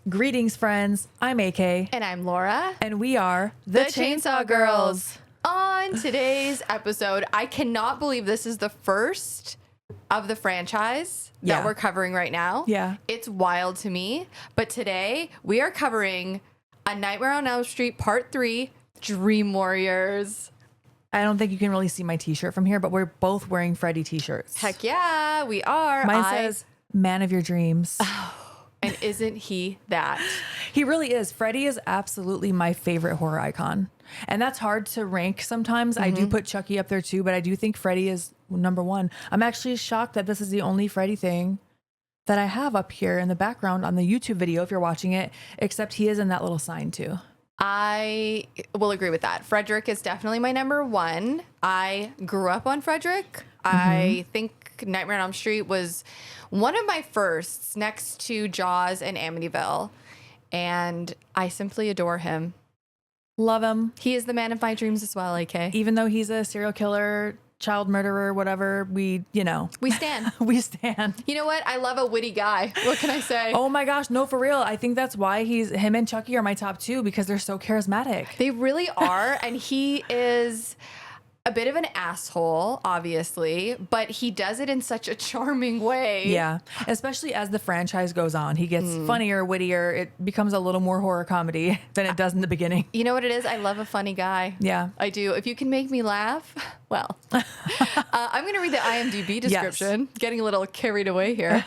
Greetings, friends. I'm AK. And I'm Laura. And we are the Chainsaw Girls. On today's episode, I cannot believe this is the first of the franchise that we're covering right now. Yeah. It's wild to me. But today, we are covering A Nightmare on Elm Street Part 3, Dream Warriors. I don't think you can really see my t-shirt from here, but we're both wearing Freddy t-shirts. Heck yeah, we are. Mine says, man of your dreams. And isn't he that? He really is. Freddy is absolutely my favorite horror icon. And that's hard to rank sometimes. I do put Chucky up there too, but I do think Freddy is number one. I'm actually shocked that this is the only Freddy thing that I have up here in the background on the YouTube video if you're watching it, except he is in that little sign too. I will agree with that. Frederick is definitely my number one. I grew up on Frederick. I think Nightmare on Elm Street was one of my firsts next to Jaws and Amityville. And I simply adore him. Love him. He is the man of my dreams as well, AK. Even though he's a serial killer, child murderer, whatever, we stand. We stand. You know what? I love a witty guy. What can I say? Oh my gosh, no, for real. I think that's why him and Chucky are my top two, because they're so charismatic. They really are. And he is a bit of an asshole, obviously, but he does it in such a charming way. Yeah. Especially as the franchise goes on. He gets funnier, wittier. It becomes a little more horror comedy than it does in the beginning. You know what it is? I love a funny guy. Yeah. I do. If you can make me laugh, well. I'm going to read the IMDb description. Yes. Getting a little carried away here.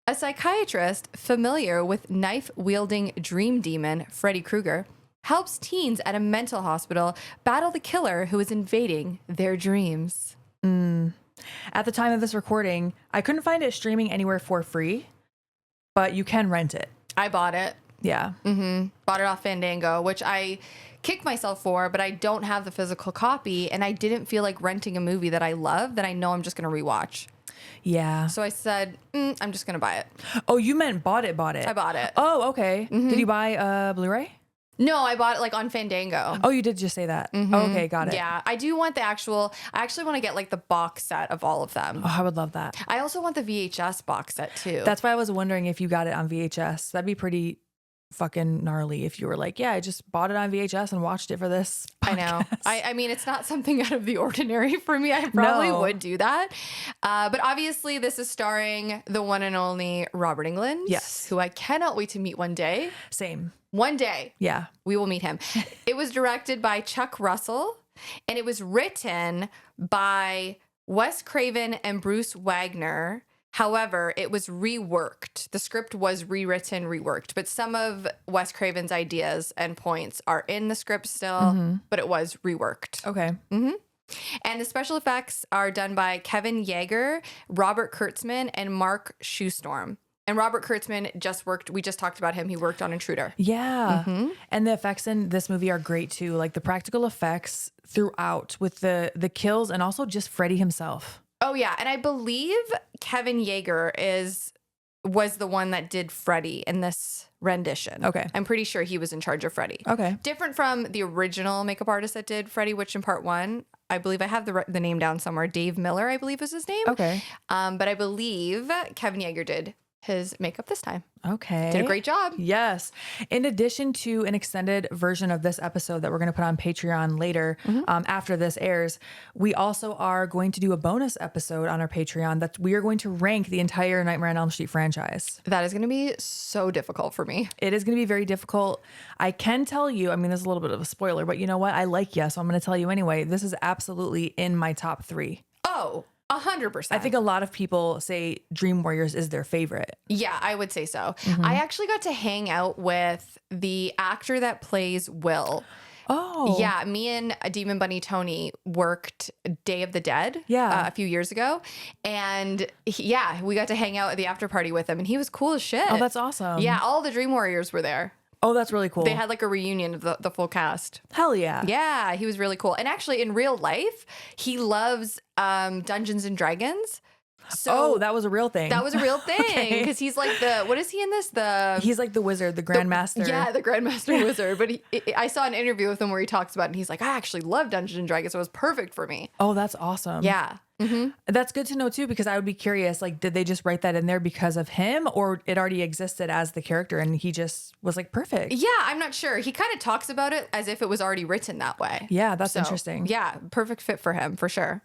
A psychiatrist familiar with knife-wielding dream demon Freddy Krueger helps teens at a mental hospital battle the killer who is invading their dreams. At the time of this recording, I couldn't find it streaming anywhere for free, but you can rent it. I bought it. Yeah. Bought it off Fandango, which I kicked myself for, but I don't have the physical copy, and I didn't feel like renting a movie that I love that I know I'm just going to rewatch. Yeah. So I said, I'm just going to buy it. Oh, you meant bought it. I bought it. Oh, okay. Did you buy Blu-ray? No, I bought it like on Fandango. Oh, you did just say that. Oh, okay, got it. Yeah, I do want I actually want to get like the box set of all of them. Oh, I would love that. I also want the VHS box set too. That's why I was wondering if you got it on VHS. That'd be pretty fucking gnarly if you were like, yeah, I just bought it on VHS and watched it for this podcast. I know. I mean, it's not something out of the ordinary for me. I probably would do that. But obviously this is starring the one and only Robert Englund. Yes. Who I cannot wait to meet one day. Same. One day. Yeah. We will meet him. It was directed by Chuck Russell, and it was written by Wes Craven and Bruce Wagner. However, it was reworked. The script was rewritten, reworked, but some of Wes Craven's ideas and points are in the script still, but it was reworked. Okay. And the special effects are done by Kevin Yeager, Robert Kurtzman, and Mark Shoestorm. And Robert Kurtzman we just talked about him. He worked on Intruder. Yeah. And the effects in this movie are great too. Like the practical effects throughout with the kills and also just Freddy himself. Oh yeah. And I believe Kevin Yeager was the one that did Freddy in this rendition. Okay. I'm pretty sure he was in charge of Freddy. Okay. Different from the original makeup artist that did Freddy, which in part one, I believe I have the name down somewhere. Dave Miller, I believe is his name. Okay. But I believe Kevin Yeager did his makeup this time. Okay. Did a great job. Yes. In addition to an extended version of this episode that we're going to put on Patreon later, after this airs, we also are going to do a bonus episode on our Patreon that we are going to rank the entire Nightmare on Elm Street franchise. That is going to be so difficult for me. It is going to be very difficult. I can tell you, I mean, there's a little bit of a spoiler, but you know what? I like you, so I'm going to tell you anyway. This is absolutely in my top 3. Oh, 100%. I think a lot of people say Dream Warriors is their favorite. Yeah, I would say so. I actually got to hang out with the actor that plays Will. Oh. Yeah, me and Demon Bunny Tony worked Day of the Dead a few years ago. And we got to hang out at the after party with him, and he was cool as shit. Oh, that's awesome. Yeah, all the Dream Warriors were there. Oh, that's really cool. They had like a reunion of the full cast. Hell yeah. Yeah, he was really cool. And actually in real life, he loves Dungeons and Dragons. So that was a real thing. that was a real thing because he's like what is he in this? He's like the wizard, the grandmaster. Yeah, the grandmaster wizard. But I saw an interview with him where he talks about it and he's like, I actually love Dungeons and Dragons, so it was perfect for me. Oh, that's awesome. Yeah. That's good to know too, because I would be curious, like, did they just write that in there because of him, or it already existed as the character and he just was like perfect? Yeah, I'm not sure. He kind of talks about it as if it was already written that way. Yeah, that's interesting. Yeah, perfect fit for him for sure.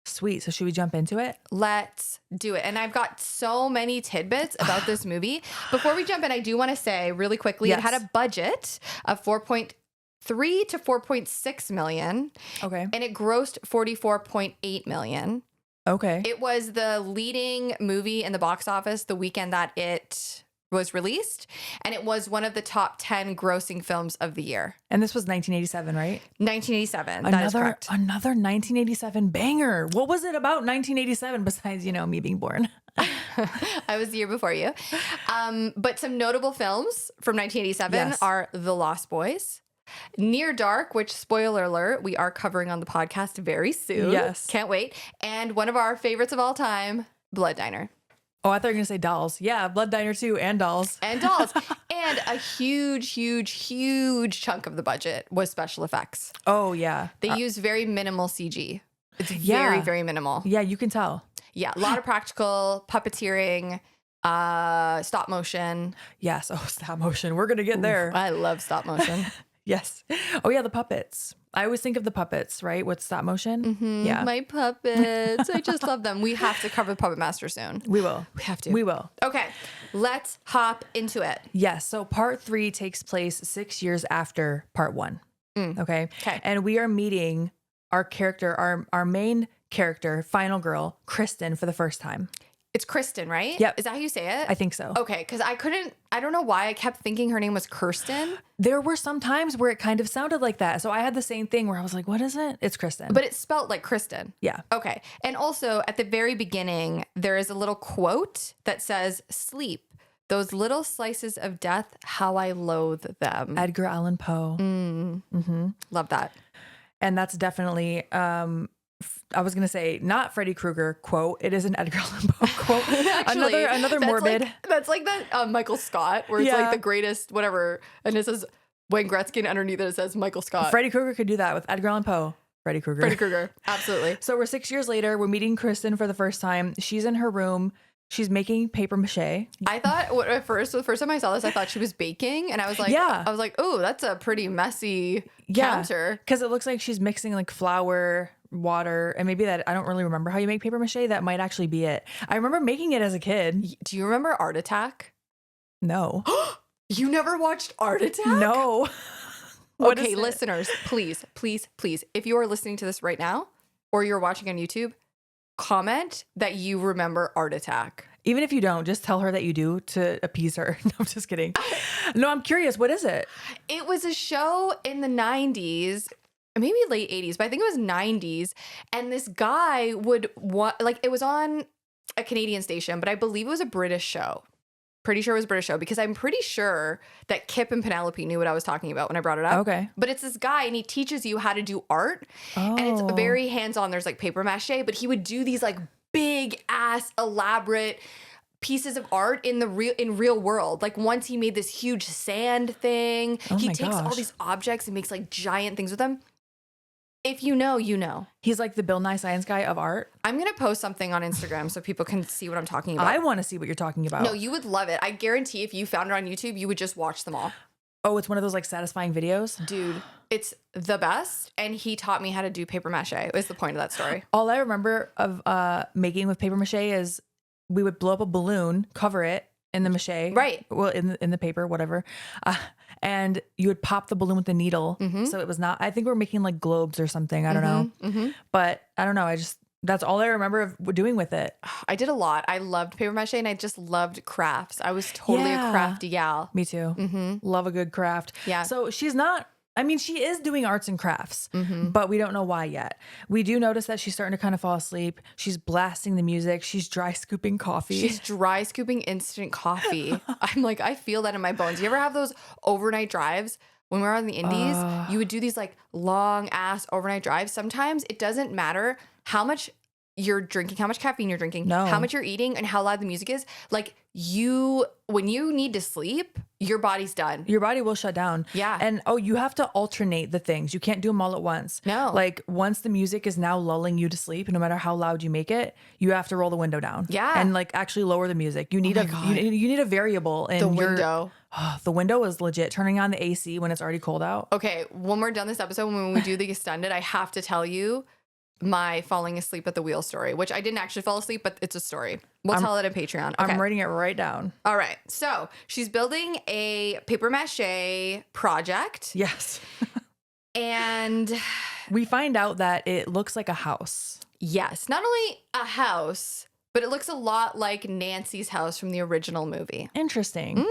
Sweet. So should we jump into it? Let's do it. And I've got so many tidbits about this movie. Before we jump in, I do want to say really quickly, It had a budget of 4.3 to 4.6 million. Okay. And it grossed 44.8 million. Okay. It was the leading movie in the box office the weekend that it was released, and it was one of the top 10 grossing films of the year. And this was 1987, right? 1987. That is correct. Another 1987 banger. What was it about 1987 besides, me being born? I was the year before you. But some notable films from 1987 are The Lost Boys, Near Dark, which, spoiler alert, we are covering on the podcast very soon. Yes. Can't wait. And one of our favorites of all time, Blood Diner. Oh, I thought you were going to say Dolls. Yeah, Blood Diner too, and Dolls. And Dolls. And a huge, huge, huge chunk of the budget was special effects. Oh, yeah. They use very minimal CG. It's very, very minimal. Yeah, you can tell. Yeah, a lot of practical, puppeteering, stop motion. Yes. Oh, stop motion. We're going to get there. I love stop motion. Yes. Oh, yeah, the puppets. I always think of the puppets, right? With stop motion. Yeah. My puppets. I just love them. We have to cover Puppet Master soon. We will. We have to. We will. Okay, let's hop into it. Yes. So part 3 takes place 6 years after part 1. Okay. Okay. And we are meeting our character, our main character, final girl, Kristen, for the first time. It's Kristen, right? Yep. Is that how you say it? I think so. Okay, because I don't know why I kept thinking her name was Kirsten. There were some times where it kind of sounded like that. So I had the same thing where I was like, what is it? It's Kristen. But it's spelt like Kristen. Yeah. Okay. And also at the very beginning, there is a little quote that says, "Sleep, those little slices of death, how I loathe them." Edgar Allan Poe. Love that. And that's definitely, I was going to say, not Freddy Krueger quote. It is an Edgar Allan Poe quote. Actually, another that's morbid. That's like that Michael Scott, where it's like the greatest, whatever. And it says Wayne Gretzky, and underneath it says Michael Scott. Freddy Krueger could do that with Edgar Allan Poe. Freddy Krueger. Freddy Krueger. Absolutely. So we're 6 years later. We're meeting Kristen for the first time. She's in her room. She's making paper mache. I thought the first time I saw this, I thought she was baking, and I was like, oh, that's a pretty messy counter. Because it looks like she's mixing like flour, water, and maybe that, I don't really remember how you make paper mache. That might actually be it. I remember making it as a kid. Do you remember Art Attack? No. You never watched Art Attack? No. Okay, listeners, please, if you are listening to this right now, or you're watching on YouTube, comment that you remember Art Attack. Even if you don't, just tell her that you do to appease her. No, I'm just kidding. No, I'm curious. What is it? It was a show in the 90s, maybe late 80s, but I think it was 90s. And this guy it was on a Canadian station, but I believe it was a British show. Pretty sure it was a British show, because I'm pretty sure that Kip and Penelope knew what I was talking about when I brought it up. Okay. But it's this guy, and he teaches you how to do art. And it's very hands-on. There's like paper mache, but he would do these like big ass elaborate pieces of art in real world. Like once he made this huge sand thing. He takes all these objects and makes like giant things with them. If you know, you know. He's like the Bill Nye Science Guy of art. I'm going to post something on Instagram so people can see what I'm talking about. I want to see what you're talking about. No, you would love it. I guarantee if you found it on YouTube, you would just watch them all. Oh, it's one of those like satisfying videos? Dude, it's the best. And he taught me how to do paper mache. Is the point of that story. All I remember of making with paper mache is we would blow up a balloon, cover it in the mache. Right. Well, in the paper, whatever. And you would pop the balloon with the needle. So it was not, I think we're making like globes or something. I don't know. But I don't know. That's all I remember of doing with it. I did a lot. I loved paper mache, and I just loved crafts. I was totally a crafty gal. Me too. Love a good craft. Yeah. So she's not, I mean, she is doing arts and crafts, but we don't know why yet. We do notice that she's starting to kind of fall asleep. She's blasting the music. She's dry scooping coffee. She's dry scooping instant coffee. I'm like, I feel that in my bones. You ever have those overnight drives? When we were on the Indies, you would do these like long ass overnight drives. Sometimes it doesn't matter how much you're drinking, how much caffeine you're drinking, No. how much you're eating, and how loud the music is. Like when you need to sleep, your body's done. Your body will shut down. Yeah. And you have to alternate the things. You can't do them all at once. No. Like once the music is now lulling you to sleep, no matter how loud you make it, you have to roll the window down. Yeah. And like actually lower the music. You need you need a variable in The your window. The window is legit. Turning on the AC when it's already cold out. Okay, when we're done this episode, when we do the extended, I have to tell you my falling asleep at the wheel story, which I didn't actually fall asleep, but it's a story. We'll tell it in Patreon. Okay. I'm writing it right down. All right. So she's building a paper mache project. Yes. And We find out that it looks like a house. yes, not only a house, but it looks a lot like Nancy's house from the original movie. Interesting.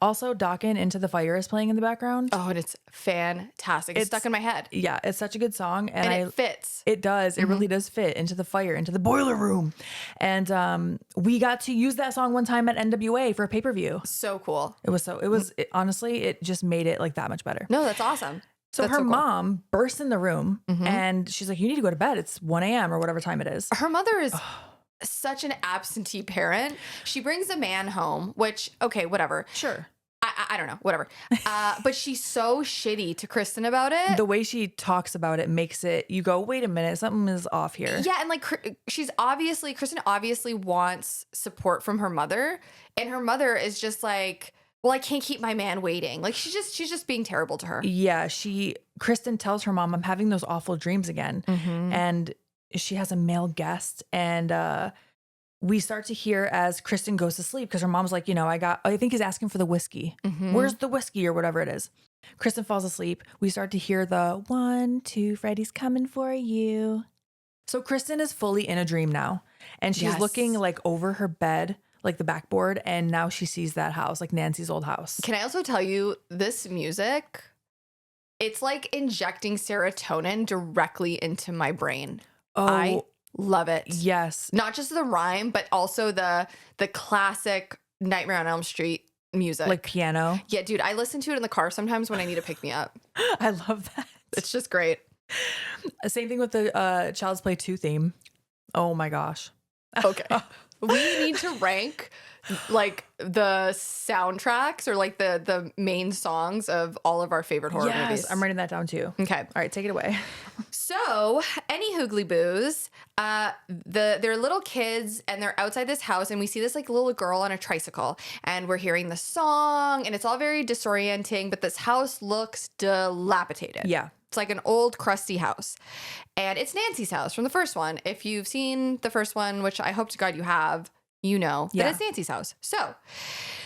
Also, Dockin' Into the Fire is playing in the background. Oh, and it's fantastic. It's stuck in my head. Yeah, it's such a good song. And it fits. It does. It really does fit into the fire, into the boiler room. And we got to use that song one time at NWA for a pay-per-view. So cool. Honestly, it just made it like that much better. No, that's awesome. So That's her cool. mom bursts in the room and she's like, you need to go to bed. It's 1 a.m. or whatever time it is. Her mother is such an absentee parent. She brings a man home, which, okay, whatever. Sure. I don't know, whatever. But she's so shitty to Kristen about it. The way she talks about it makes it, you go, wait a minute, something is off here. Yeah, and like Kristen obviously wants support from her mother, and her mother is just like, well, I can't keep my man waiting. Like she's just being terrible to her. Yeah, Kristen tells her mom, I'm having those awful dreams again. And she has a male guest, and we start to hear as Kristen goes to sleep because her mom's like, I think he's asking for the whiskey. Where's the whiskey or whatever it is? Kristen falls asleep. We start to hear the 1, 2, Freddy's coming for you. So Kristen is fully in a dream now, and she's looking like over her bed, like the backboard, and now she sees that house, like Nancy's old house. Can I also tell you, this music, it's like injecting serotonin directly into my brain. Oh, I love it. yes. Not just the rhyme, but also the classic Nightmare on Elm Street music. Like piano. Yeah, dude, I listen to it in the car sometimes when I need to pick me up. I love that. It's just great. Same thing with the Child's Play 2 theme. Oh my gosh. Okay. We need to rank like the soundtracks or like the main songs of all of our favorite horror movies. I'm writing that down too. Okay. All right, take it away. So, any hoogly boos, they're little kids and they're outside this house, and we see this like little girl on a tricycle, and we're hearing the song, and it's all very disorienting, but this house looks dilapidated. Yeah. It's like an old crusty house, and it's Nancy's house from the first one. If you've seen the first one, which I hope to God you have, you know that it's Nancy's house. So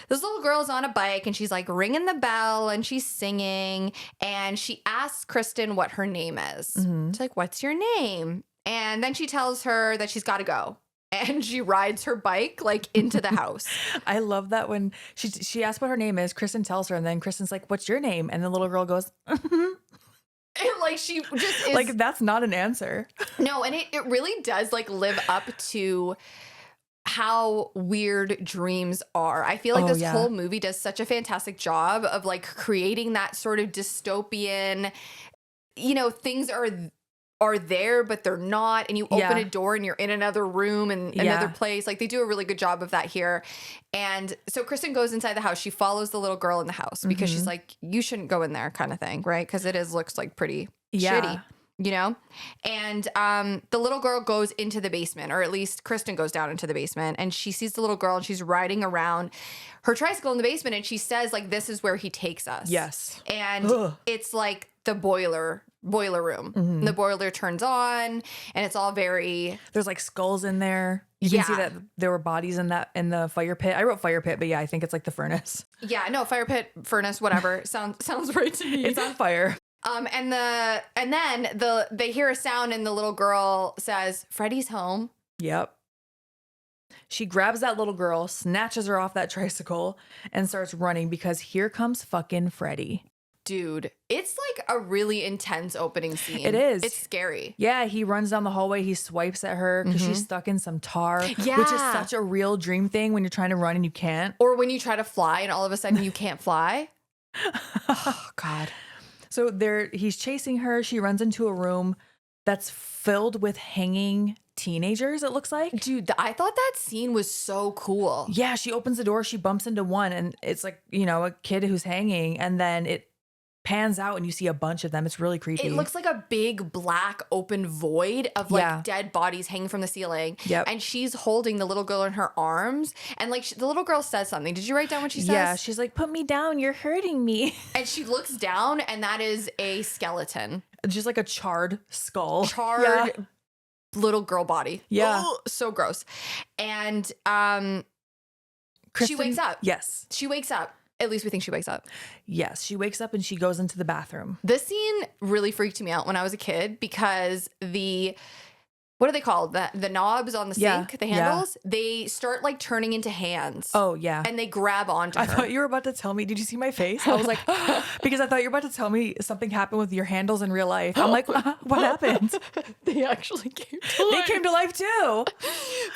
this little girl's on a bike and she's like ringing the bell and she's singing, and she asks Kristen what her name is. She's like, what's your name? And then she tells her that she's got to go. And she rides her bike like into the house. I love that when she asks what her name is, Kristen tells her, and then Kristen's like, what's your name? And the little girl goes, And like she just is like, that's not an answer. No, and it really does like live up to how weird dreams are. I feel like this whole movie does such a fantastic job of like creating that sort of dystopian, things are there, but they're not. And you open a door and you're in another room and another place. Like they do a really good job of that here. And so Kristen goes inside the house. She follows the little girl in the house because she's like, you shouldn't go in there kind of thing. Right. Because looks like pretty shitty, And the little girl goes into the basement, or at least Kristen goes down into the basement, and she sees the little girl and she's riding around her tricycle in the basement. And she says like, this is where he takes us. Yes. And it's like the boiler room. The boiler turns on and it's all very, there's like skulls in there. You can see that there were bodies in the fire pit. I wrote fire pit, but I think it's like the furnace. Yeah, no, fire pit, furnace, whatever. sounds right to me. It's on fire. And then they hear a sound and the little girl says, Freddy's home. Yep. She grabs that little girl, snatches her off that tricycle, and starts running because here comes fucking Freddy. Dude, it's like a really intense opening scene. It is. It's scary. Yeah, he runs down the hallway. He swipes at her because she's stuck in some tar, which is Yeah. such a real dream thing when you're trying to run and you can't. Or when you try to fly and all of a sudden you can't fly. Oh, God. So he's chasing her. She runs into a room that's filled with hanging teenagers, it looks like. Dude, I thought that scene was so cool. Yeah, she opens the door, she bumps into one, and it's like, you know, a kid who's hanging, and then it pans out and you see a bunch of them. It's really creepy. It looks like a big black open void of like dead bodies hanging from the ceiling. Yep. And she's holding the little girl in her arms. And like the little girl says something. Did you write down what she says? Yeah, she's like, put me down, you're hurting me. And she looks down and that is a skeleton. Just like a charred skull. Charred little girl body. Yeah. Oh, so gross. And she wakes up. Yes. She wakes up. At least we think she wakes up. Yes, she wakes up and she goes into the bathroom. This scene really freaked me out when I was a kid because what are they called? The knobs on the sink, the handles, they start like turning into hands. Oh, yeah. And they grab onto her. I thought you were about to tell me. Did you see my face? I was like, because I thought you were about to tell me something happened with your handles in real life. I'm like, what happened? They actually came to life. They came to life too.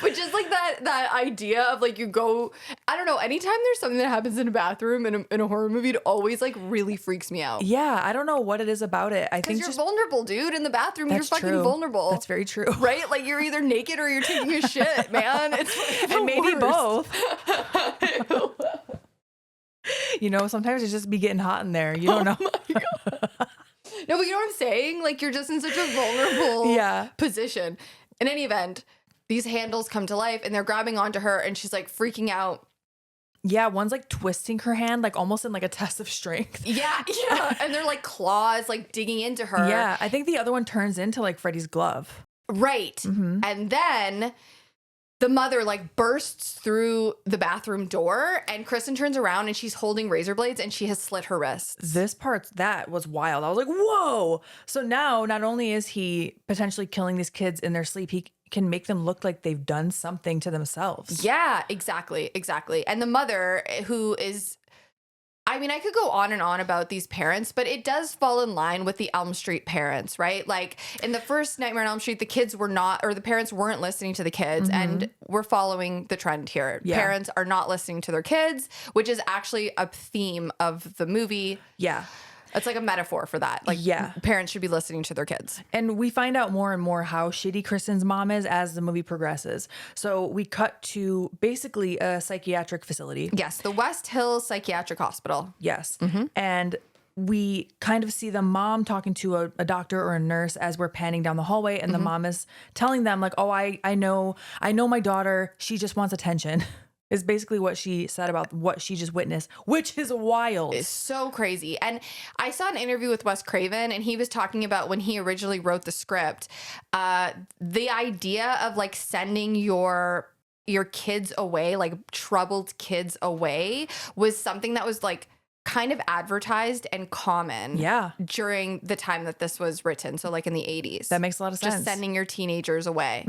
But just like that idea of like you go, I don't know, anytime there's something that happens in a bathroom in a horror movie, it always like really freaks me out. Yeah, I don't know what it is about it. I think you're vulnerable, dude. In the bathroom, you're fucking vulnerable. That's very true. Right? Like you're either naked or you're taking a shit, man. It's and maybe worst. both. You know, sometimes it just be getting hot in there. You don't know. No, but you know what I'm saying? Like you're just in such a vulnerable position. In any event, these handles come to life and they're grabbing onto her and she's like freaking out. Yeah, one's like twisting her hand, like almost in like a test of strength. Yeah. And they're like claws like digging into her. Yeah, I think the other one turns into like Freddy's glove. Right. Mm-hmm. And then the mother like bursts through the bathroom door and Kristen turns around and she's holding razor blades and she has slit her wrists. This part, that was wild. I was like, whoa. So now not only is he potentially killing these kids in their sleep, he can make them look like they've done something to themselves. Yeah, exactly. And the mother who is, I mean, I could go on and on about these parents, but it does fall in line with the Elm Street parents, right? Like in the first Nightmare on Elm Street, the kids were not, or the parents weren't listening to the kids, and we're following the trend here. Yeah. Parents are not listening to their kids, which is actually a theme of the movie. Yeah. It's like a metaphor for that. Like, parents should be listening to their kids. And we find out more and more how shitty Kristen's mom is as the movie progresses. So we cut to basically a psychiatric facility. Yes, the West Hills Psychiatric Hospital. Yes. Mm-hmm. And we kind of see the mom talking to a doctor or a nurse as we're panning down the hallway. And the mom is telling them like, oh, I know my daughter. She just wants attention. Is basically what she said about what she just witnessed, which is wild. It's so crazy. And I saw an interview with Wes Craven, and he was talking about when he originally wrote the script, the idea of like sending your kids away, like troubled kids away, was something that was like kind of advertised and common during the time that this was written. So like in the 80s. That makes a lot of sense. Just sending your teenagers away,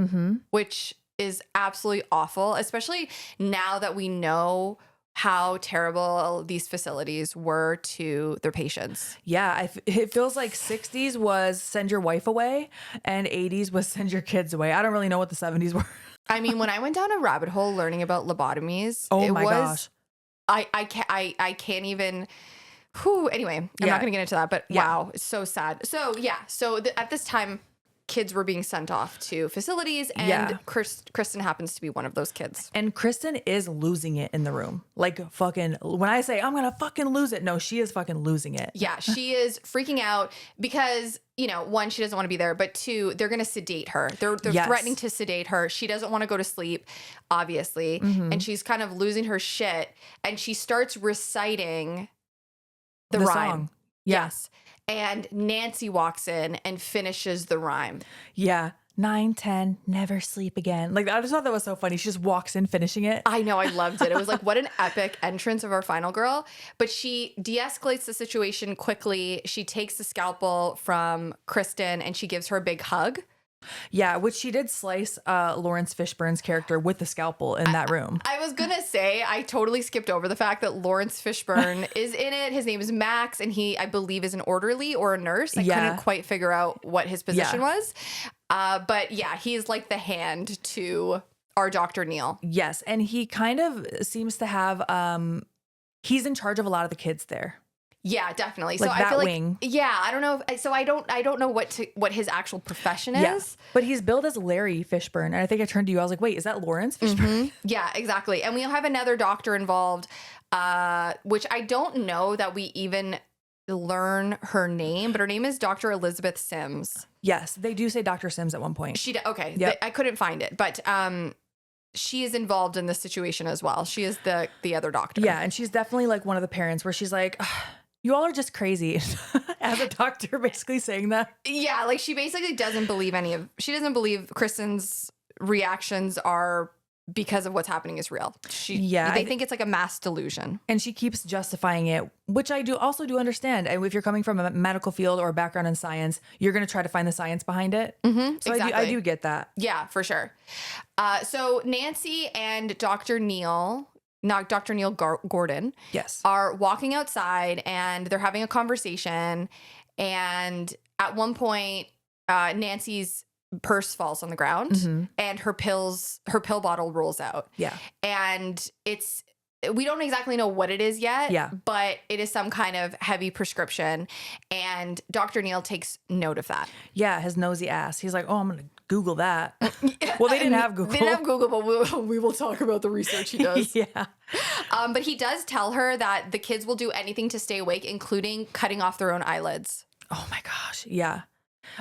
which is absolutely awful, especially now that we know how terrible these facilities were to their patients. Yeah, it feels like 60s was send your wife away and 80s was send your kids away. I don't really know what the 70s were. I mean, when I went down a rabbit hole learning about lobotomies, gosh. I can't even. Whew, anyway, I'm not going to get into that, but wow, it's so sad. So at this time, kids were being sent off to facilities, and Kristen happens to be one of those kids. And Kristen is losing it in the room. Like fucking, when I say I'm going to fucking lose it, no, she is fucking losing it. Yeah, she is freaking out because, you know, one, she doesn't want to be there, but two, they're going to sedate her. They're threatening to sedate her. She doesn't want to go to sleep, obviously. And she's kind of losing her shit. And she starts reciting the rhyme. Song. Yes. And Nancy walks in and finishes the rhyme. Yeah. 9, 10, never sleep again. Like, I just thought that was so funny. She just walks in finishing it. I know. I loved it. It was like, what an epic entrance of our final girl. But she de-escalates the situation quickly. She takes the scalpel from Kristen and she gives her a big hug. Yeah, which she did slice Lawrence Fishburne's character with the scalpel in that room. I was going to say, I totally skipped over the fact that Lawrence Fishburne is in it. His name is Max, and he, I believe, is an orderly or a nurse. I couldn't quite figure out what his position was. But yeah, he's like the hand to our Dr. Neil. Yes, and he kind of seems to have, he's in charge of a lot of the kids there. Yeah, definitely. Like so I that feel like, wing. yeah, I don't know. So I don't know what his actual profession Yeah. is. But he's billed as Larry Fishburne. And I think I turned to you. I was like, wait, is that Lawrence Fishburne? Yeah, exactly. And we'll have another doctor involved, which I don't know that we even learn her name, but her name is Dr. Elizabeth Sims. Yes. They do say Dr. Sims at one point. Okay. Yep. I couldn't find it, but she is involved in this situation as well. She is the other doctor. Yeah. And she's definitely like one of the parents where she's like, "Ugh, you all are just crazy." As a doctor, basically saying that. Yeah, like she basically doesn't believe she doesn't believe Kristen's reactions are because of what's happening is real. They think it's like a mass delusion. And she keeps justifying it, which I also do understand. And if you're coming from a medical field or a background in science, you're going to try to find the science behind it. Mm-hmm, so exactly. I do get that. Yeah, for sure. So Nancy and Dr. Neil Gordon, yes, are walking outside and they're having a conversation. And at one point, Nancy's purse falls on the ground and her pill bottle rolls out. Yeah. And we don't exactly know what it is yet. Yeah. But it is some kind of heavy prescription. And Dr. Neil takes note of that. Yeah. His nosy ass. He's like, oh, I'm going to Google that. Well, they didn't have Google. They didn't have Google, but we will talk about the research he does. Yeah. But he does tell her that the kids will do anything to stay awake, including cutting off their own eyelids. Oh my gosh. Yeah.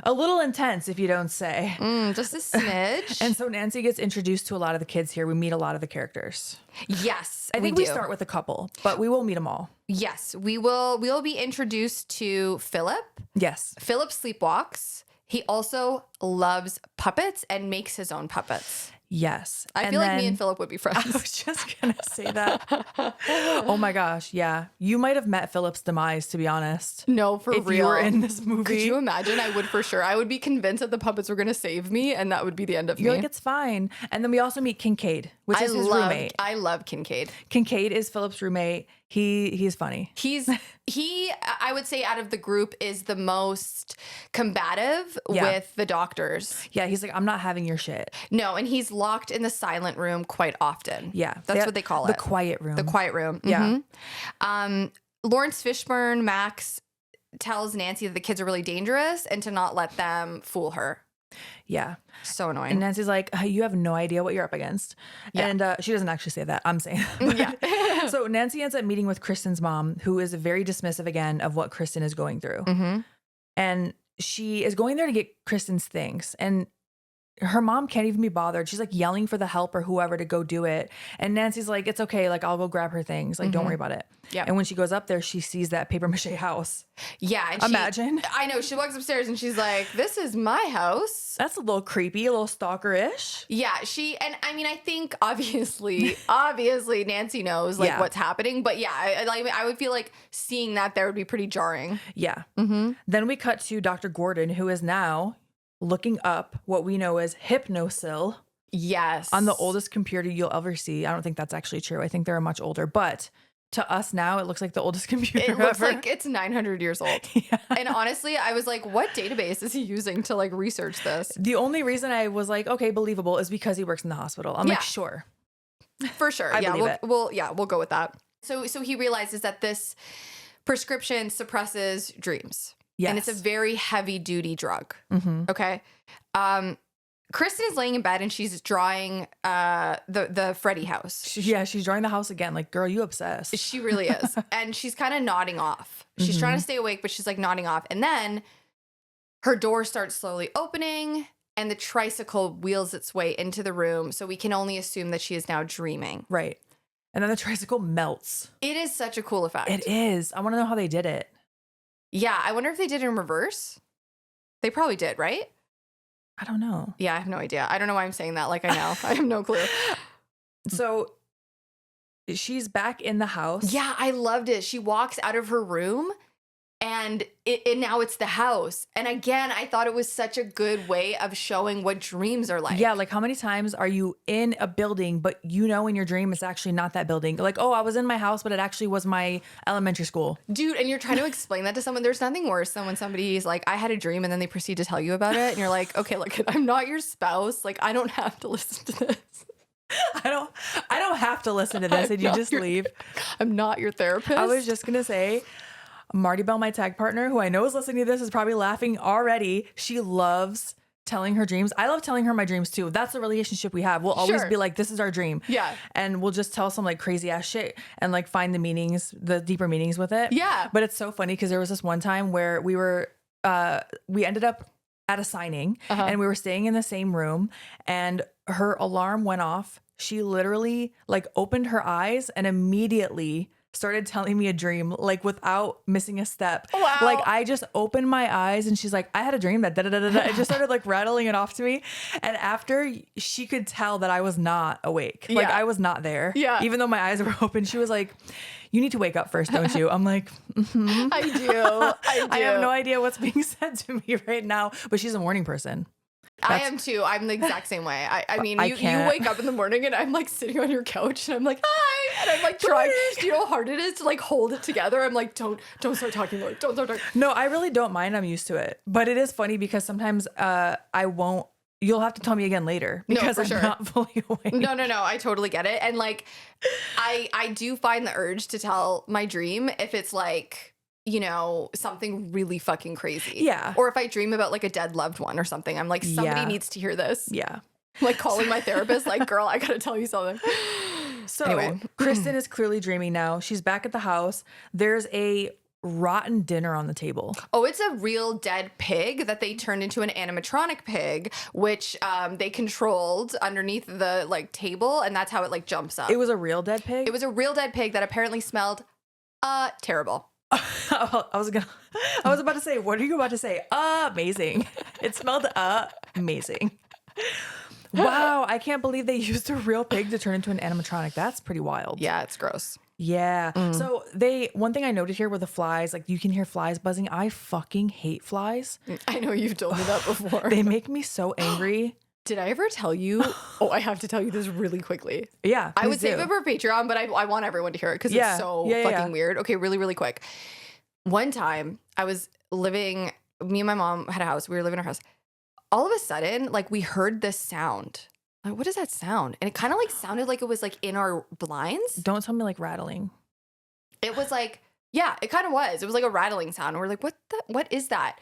A little intense, if you don't say. Just a smidge. And so Nancy gets introduced to a lot of the kids here. We meet a lot of the characters. Yes, I think we start with a couple, but we will meet them all. Yes, we will. We'll be introduced to Philip. Yes. Philip sleepwalks. He also loves puppets and makes his own puppets. Yes. I feel like me and Philip would be friends. I was just going to say that. Oh my gosh. Yeah. You might have met Philip's demise, to be honest. No, for if real. you were in this movie. Could you imagine? I would for sure. I would be convinced that the puppets were going to save me and that would be the end of me. You're like, it's fine. And then we also meet Kincaid, which is his roommate. I love Kincaid. Kincaid is Philip's roommate. He's funny. I would say out of the group is the most combative with the doctors. Yeah, he's like, I'm not having your shit. No, and he's locked in the silent room quite often. Yeah. That's what they call it. The quiet room. The quiet room. Yeah. Lawrence Fishburne, Max, tells Nancy that the kids are really dangerous and to not let them fool her. Yeah. So annoying. And Nancy's like, you have no idea what you're up against. Yeah. And she doesn't actually say that. I'm saying that. Yeah. So Nancy ends up meeting with Kristen's mom, who is very dismissive again of what Kristen is going through. Mm-hmm. And she is going there to get Kristen's things. And her mom can't even be bothered. She's like yelling for the help or whoever to go do it. And Nancy's like, it's okay. Like, I'll go grab her things. Like, don't worry about it. Yeah. And when she goes up there, she sees that paper mache house. Yeah. And imagine. I know. She walks upstairs and she's like, this is my house. That's a little creepy, a little stalker-ish. Yeah. And I mean, I think obviously Nancy knows like what's happening. But yeah, I would feel like seeing that there would be pretty jarring. Yeah. Mm-hmm. Then we cut to Dr. Gordon, who is now looking up what we know as Hypnosil. Yes. On the oldest computer you'll ever see. I don't think that's actually true. I think they're much older. But to us now, it looks like the oldest computer ever. It looks like it's 900 years old. Yeah. And honestly, I was like, what database is he using to like research this? The only reason I was like, okay, believable is because he works in the hospital. I'm like, sure. For sure. I believe it. We'll go with that. So he realizes that this prescription suppresses dreams. Yes. And it's a very heavy duty drug. Mm-hmm. Okay. Kristen is laying in bed and she's drawing the Freddy house. She's drawing the house again. Like, girl, you obsessed. She really is. And she's kind of nodding off. She's trying to stay awake, but she's like nodding off. And then her door starts slowly opening and the tricycle wheels its way into the room. So we can only assume that she is now dreaming. Right. And then the tricycle melts. It is such a cool effect. It is. I want to know how they did it. Yeah. I wonder if they did it in reverse. They probably did, right? I don't know. Yeah, I have no idea. I don't know why I'm saying that like I know. I have no clue. So she's back in the house. Yeah, I loved it. She walks out of her room and now it's the house. And again, I thought it was such a good way of showing what dreams are like. Yeah, like how many times are you in a building, but you know in your dream it's actually not that building? Like, oh, I was in my house, but it actually was my elementary school. Dude, and you're trying to explain that to someone. There's nothing worse than when somebody's like, I had a dream, and then they proceed to tell you about it. And you're like, okay, look, I'm not your spouse. Like, I don't have to listen to this. I don't have to listen to this. And you just leave. I'm not your therapist. I was just going to say, Marty Bell, my tag partner, who I know is listening to this, is probably laughing already. She loves telling her dreams. I love telling her my dreams too. That's the relationship we have. We'll always be like, this is our dream. Yeah. And we'll just tell some like crazy ass shit and like find the meanings, the deeper meanings with it. Yeah. But it's so funny because there was this one time where we ended up at a signing and we were staying in the same room and her alarm went off. She literally like opened her eyes and immediately started telling me a dream, like without missing a step. Wow. Like I just opened my eyes and she's like, I had a dream that da-da-da-da-da. It just started like rattling it off to me. And after she could tell that I was not awake, like I was not there. Yeah. Even though my eyes were open, she was like, you need to wake up first, don't you? I'm like, I do. I have no idea what's being said to me right now, but she's a morning person. I am too. I'm the exact same way. I mean, you wake up in the morning and I'm like sitting on your couch and I'm like, hi. And I'm like trying, do you know how hard it is to like hold it together? I'm like, don't start talking, Lord. Don't start talking. No, I really don't mind. I'm used to it. But it is funny because sometimes I won't, you'll have to tell me again later because I'm not fully awake. No. I totally get it. And like, I do find the urge to tell my dream if it's like, you know, something really fucking crazy. Yeah. Or if I dream about like a dead loved one or something, I'm like, somebody needs to hear this. Yeah. Like calling my therapist, like, girl, I gotta tell you something. So anyway. Kristen is clearly dreaming now. She's back at the house. There's a rotten dinner on the table. Oh, it's a real dead pig that they turned into an animatronic pig, which they controlled underneath the like table, and that's how it like jumps up. It was a real dead pig? It was a real dead pig that apparently smelled terrible. I was about to say, what are you about to say? Amazing. It smelled amazing. Wow, I can't believe they used a real pig to turn into an animatronic. That's pretty wild. Yeah, it's gross. Yeah. So one thing I noted here were the flies. Like you can hear flies buzzing. I fucking hate flies. I know you've told me that before. They make me so angry. Did I ever tell you? Oh, I have to tell you this really quickly. Yeah. I would save it for Patreon, but I want everyone to hear it because it's so fucking weird. Okay, really, really quick. One time I was living, me and my mom had a house. We were living in our house. All of a sudden, like we heard this sound. Like, what is that sound? And it kind of like sounded like it was like in our blinds. Don't tell me like rattling. It was like, yeah, it kind of was. It was like a rattling sound. And we're like, what is that?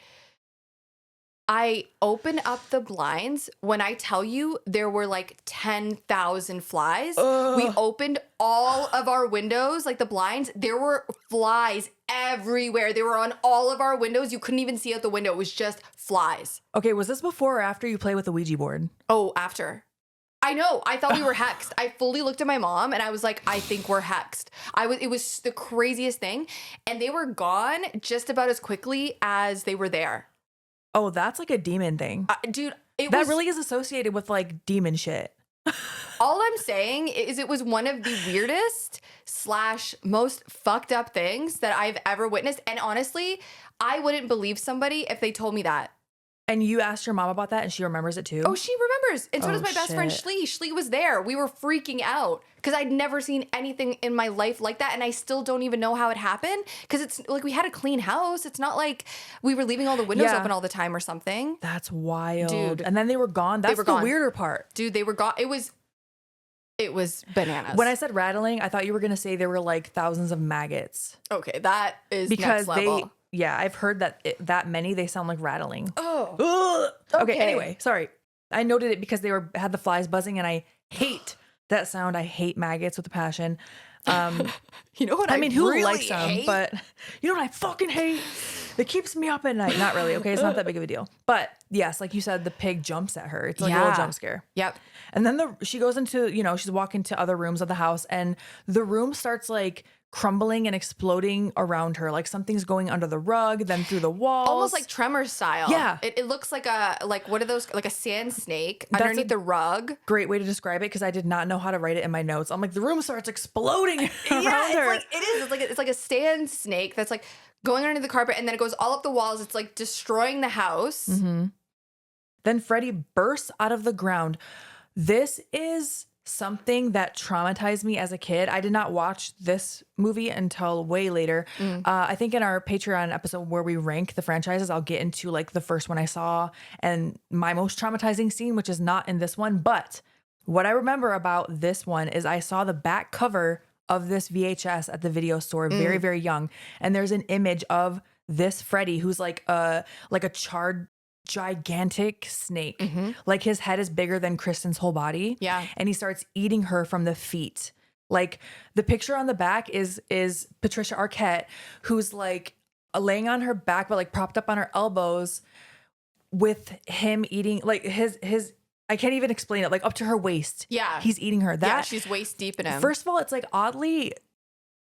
I opened up the blinds. When I tell you there were like 10,000 flies, we opened all of our windows, like the blinds. There were flies everywhere. They were on all of our windows. You couldn't even see out the window. It was just flies. Okay, was this before or after you play with the Ouija board? Oh, after. I know. I thought we were hexed. I fully looked at my mom and I was like, I think we're hexed. It was the craziest thing. And they were gone just about as quickly as they were there. Oh, that's like a demon thing. Dude, that really is associated with like demon shit. All I'm saying is it was one of the weirdest / most fucked up things that I've ever witnessed. And honestly, I wouldn't believe somebody if they told me that. And you asked your mom about that and she remembers it too? Oh, she remembers. And so does my best friend shit. Shlee. Shlee was there. We were freaking out because I'd never seen anything in my life like that. And I still don't even know how it happened because it's like we had a clean house. It's not like we were leaving all the windows open all the time or something. That's wild. Dude. And then they were gone. That's the weirder part. Dude, they were gone. It was bananas. When I said rattling, I thought you were going to say there were like thousands of maggots. Okay, that is because next level. I've heard that that many, they sound like rattling. Oh. Okay, anyway, sorry. I noted it because they had the flies buzzing and I hate that sound. I hate maggots with a passion. You know what I mean, who really likes them? hate? But you know what I fucking hate? It keeps me up at night. Not really. Okay, it's not that big of a deal. But yes, like you said, the pig jumps at her. It's like a little jump scare. Yep. And then she goes into, she's walking to other rooms of the house and the room starts like crumbling and exploding around her. Like something's going under the rug, then through the walls. Almost like Tremor style. Yeah. It looks like what are those? Like a sand snake underneath the rug. Great way to describe it because I did not know how to write it in my notes. I'm like, the room starts exploding around her. It is. It's like a sand snake that's like going underneath the carpet and then it goes all up the walls. It's like destroying the house. Mm-hmm. Then Freddie bursts out of the ground. This is something that traumatized me as a kid. I did not watch this movie until way later. I think in our Patreon episode where we rank the franchises, I'll get into like the first one I saw and my most traumatizing scene, which is not in this one. But what I remember about this one is I saw the back cover of this VHS at the video store, very, very young. And there's an image of this Freddy who's like a charred, gigantic snake. Like his head is bigger than Kristen's whole body. Yeah. And he starts eating her from the feet. Like the picture on the back is Patricia Arquette, who's like laying on her back, but like propped up on her elbows with him eating like his I can't even explain it, like up to her waist. Yeah. He's eating her. Yeah, she's waist deep in him. First of all, it's like oddly,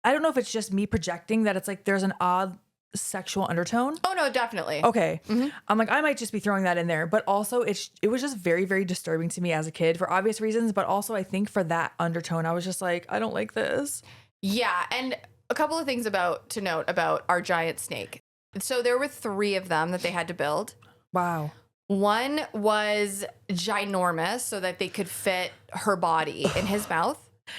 I don't know if it's just me projecting that it's like there's an odd sexual undertone. Oh no, definitely. Okay. I'm like, I might just be throwing that in there, but also it was just very, very disturbing to me as a kid for obvious reasons, but also I think for that undertone, I was just like, I don't like this. Yeah, and a couple of things to note about our giant snake. So there were 3 of them that they had to build. Wow. One was ginormous so that they could fit her body in his mouth.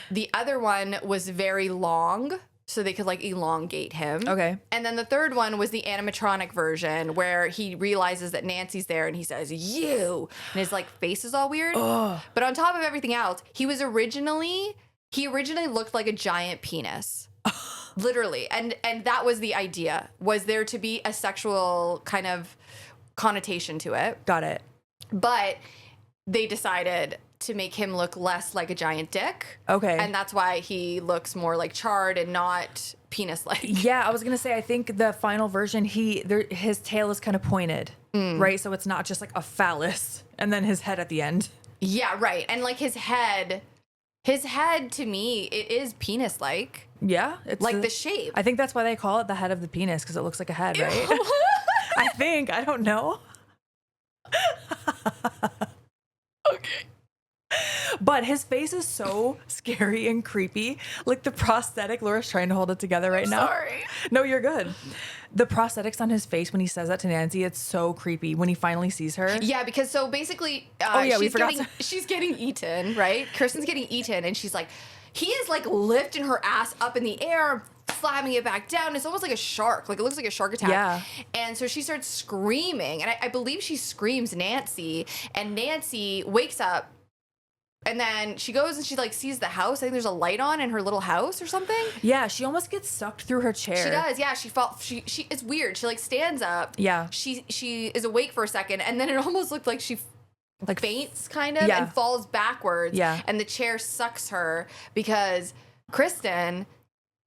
The other one was very long so they could like elongate him. Okay. And then the third one was the animatronic version where he realizes that Nancy's there and he says, "You," and his like face is all weird. But on top of everything else, he originally looked like a giant penis. Literally. And that was the idea, was there to be a sexual kind of connotation to it. Got it. But they decided to make him look less like a giant dick. Okay. And that's why he looks more like charred and not penis-like. Yeah, I was gonna say, I think the final version, his tail is kind of pointed, right? So it's not just like a phallus and then his head at the end. Yeah, right. And like his head to me, it is penis-like. Yeah, it's like the shape. I think that's why they call it the head of the penis, because it looks like a head, right? I don't know. Okay. But his face is so scary and creepy. Like the prosthetic, Laura's trying to hold it together right now. Sorry. No, you're good. The prosthetics on his face when he says that to Nancy, it's so creepy when he finally sees her. Yeah, because so basically, she's getting eaten, right? Kristen's getting eaten, and she's like, he is like lifting her ass up in the air, slamming it back down. It's almost like a shark. Like it looks like a shark attack. Yeah. And so she starts screaming, and I believe she screams Nancy, and Nancy wakes up. And then she goes and she like sees the house. I think there's a light on in her little house or something. Yeah, she almost gets sucked through her chair. She does. Yeah, she it's weird. She like stands up. Yeah. She is awake for a second, and then it almost looked like she like faints kind of Yeah. and falls backwards. Yeah. And the chair sucks her because Kristen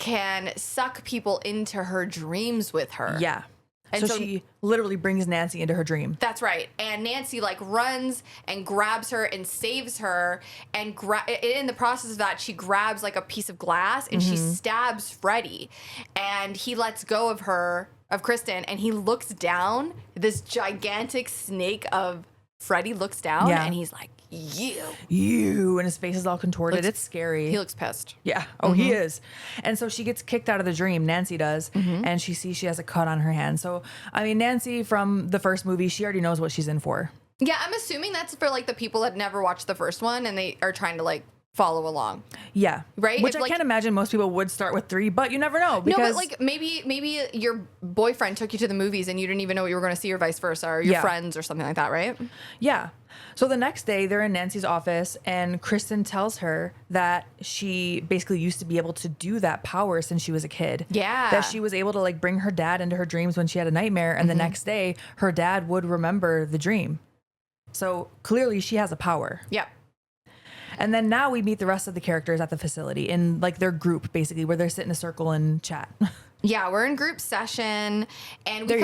can suck people into her dreams with her. Yeah. And so she literally brings Nancy into her dream. That's right. And Nancy like runs and grabs her and saves her. And in the process of that, she grabs like a piece of glass and she stabs Freddy. And he lets go of Kristen, and he looks down. This gigantic snake of Freddy looks down and he's like, you. And his face is all contorted. It's scary. He looks pissed. Yeah. Oh, he is. And so she gets kicked out of the dream. Nancy does. And she sees she has a cut on her hand. So, I mean, Nancy from the first movie, she already knows what she's in for. Yeah, I'm assuming that's for like the people that never watched the first one and they are trying to like follow along. Yeah. Right? Which If, I like, can't imagine most people would start with 3, but you never know. Because, no, but like maybe your boyfriend took you to the movies and you didn't even know what you were going to see, or vice versa, or your friends or something like that, right? Yeah. So the next day they're in Nancy's office and Kristen tells her that she basically used to be able to do that power since she was a kid. Yeah. That she was able to like bring her dad into her dreams when she had a nightmare, and the next day her dad would remember the dream. So clearly she has a power. Yep. And then now we meet the rest of the characters at the facility in like their group, basically, where they sit in a circle and chat. Yeah, we're in group session, and we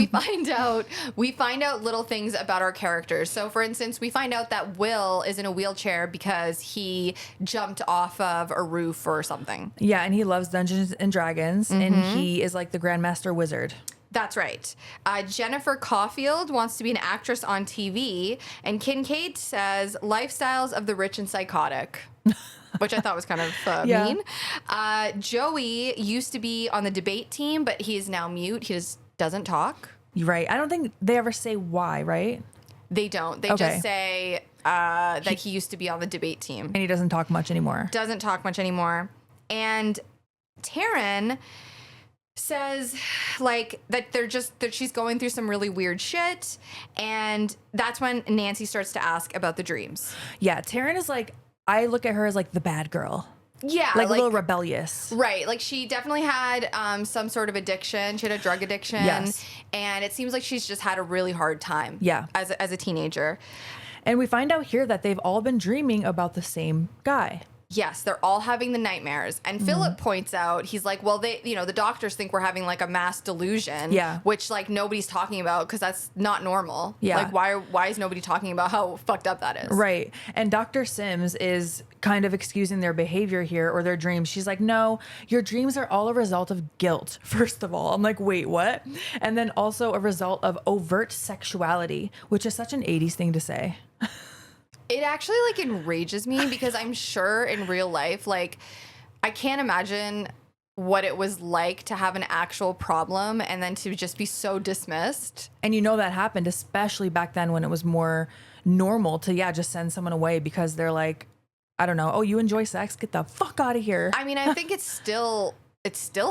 find out little things about our characters. So for instance, we find out that Will is in a wheelchair because he jumped off of a roof or something. Yeah, and he loves Dungeons and Dragons, and he is like the Grandmaster Wizard. That's right. Jennifer Caulfield wants to be an actress on TV, and Kincaid says lifestyles of the rich and psychotic, which I thought was kind of mean. Joey used to be on the debate team, but he is now mute. He just doesn't talk. Right. I don't think they ever say why, right? They don't. They just say that he used to be on the debate team. And he doesn't talk much anymore. Doesn't talk much anymore. And Taryn says like that she's going through some really weird shit, and that's when Nancy starts to ask about the dreams. Yeah, Taryn is like, I look at her as like the bad girl. Yeah. Like a little rebellious. Right. Like she definitely had some sort of addiction. She had a drug addiction. Yes. And it seems like she's just had a really hard time. Yeah. As a teenager. And we find out here that they've all been dreaming about the same guy. Yes, they're all having the nightmares. And Philip points out, he's like, well, the doctors think we're having like a mass delusion. Yeah. Which like nobody's talking about because that's not normal. Yeah. Like why is nobody talking about how fucked up that is? Right. And Dr. Sims is kind of excusing their behavior here or their dreams. She's like, no, your dreams are all a result of guilt, first of all. I'm like, wait, what? And then also a result of overt sexuality, which is such an 80s thing to say. It actually like enrages me because I'm sure in real life, like I can't imagine what it was like to have an actual problem and then to just be so dismissed. And you know that happened, especially back then when it was more normal to, just send someone away because they're like, I don't know, oh, you enjoy sex? Get the fuck out of here. I mean, I think it still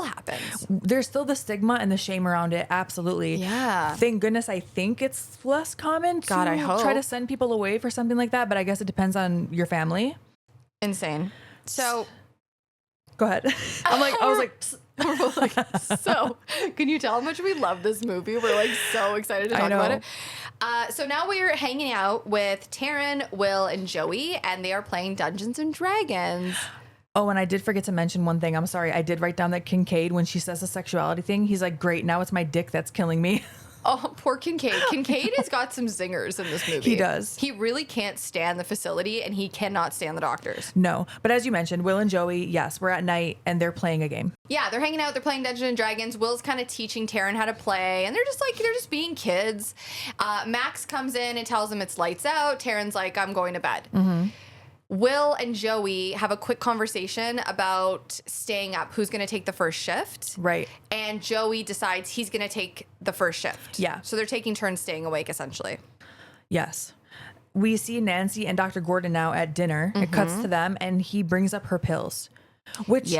happens. There's still the stigma and the shame around it. Absolutely. Yeah. Thank goodness I think it's less common to God, I hope. try to send people away for something like that. But I guess it depends on your family. Insane. So go ahead. I was like, we're both like, so can you tell how much we love this movie? We're like so excited to talk about it. So now we're hanging out with Taryn, Will, and Joey, and they are playing Dungeons and Dragons. Oh, and I did forget to mention one thing. I'm sorry. I did write down that Kincaid, when she says the sexuality thing, he's like, great, now it's my dick that's killing me. Oh, poor Kincaid. Kincaid has got some zingers in this movie. He does. He really can't stand the facility, and he cannot stand the doctors. No. But as you mentioned, Will and Joey, yes, we're at night, and they're playing a game. Yeah, they're hanging out. They're playing Dungeons and Dragons. Will's kind of teaching Taryn how to play, and they're just being kids. Max comes in and tells them it's lights out. Taryn's like, I'm going to bed. Mm-hmm. Will and Joey have a quick conversation about staying up, who's going to take the first shift. Right. And Joey decides he's going to take the first shift. Yeah. So they're taking turns staying awake, essentially. Yes. We see Nancy and Dr. Gordon now at dinner. It cuts to them, and he brings up her pills, which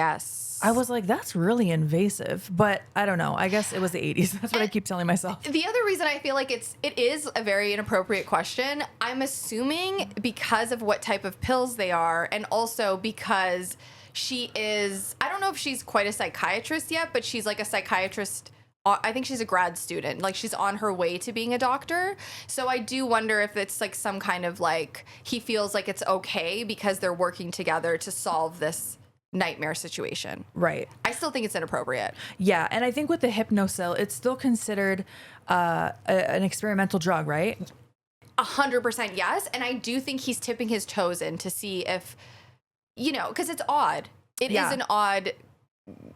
I was like, that's really invasive. But I don't know. I guess it was the 80s. That's what I keep telling myself. The other reason I feel like it is a very inappropriate question, I'm assuming because of what type of pills they are, and also because she is, I don't know if she's quite a psychiatrist yet, but she's like a psychiatrist. I think she's a grad student. Like she's on her way to being a doctor. So I do wonder if it's like some kind of like, he feels like it's okay because they're working together to solve this nightmare situation. Right. I still think it's inappropriate. Yeah. And I think with the Hypnocil, it's still considered an experimental drug, right? 100% yes. And I do think he's tipping his toes in to see if, because it's odd.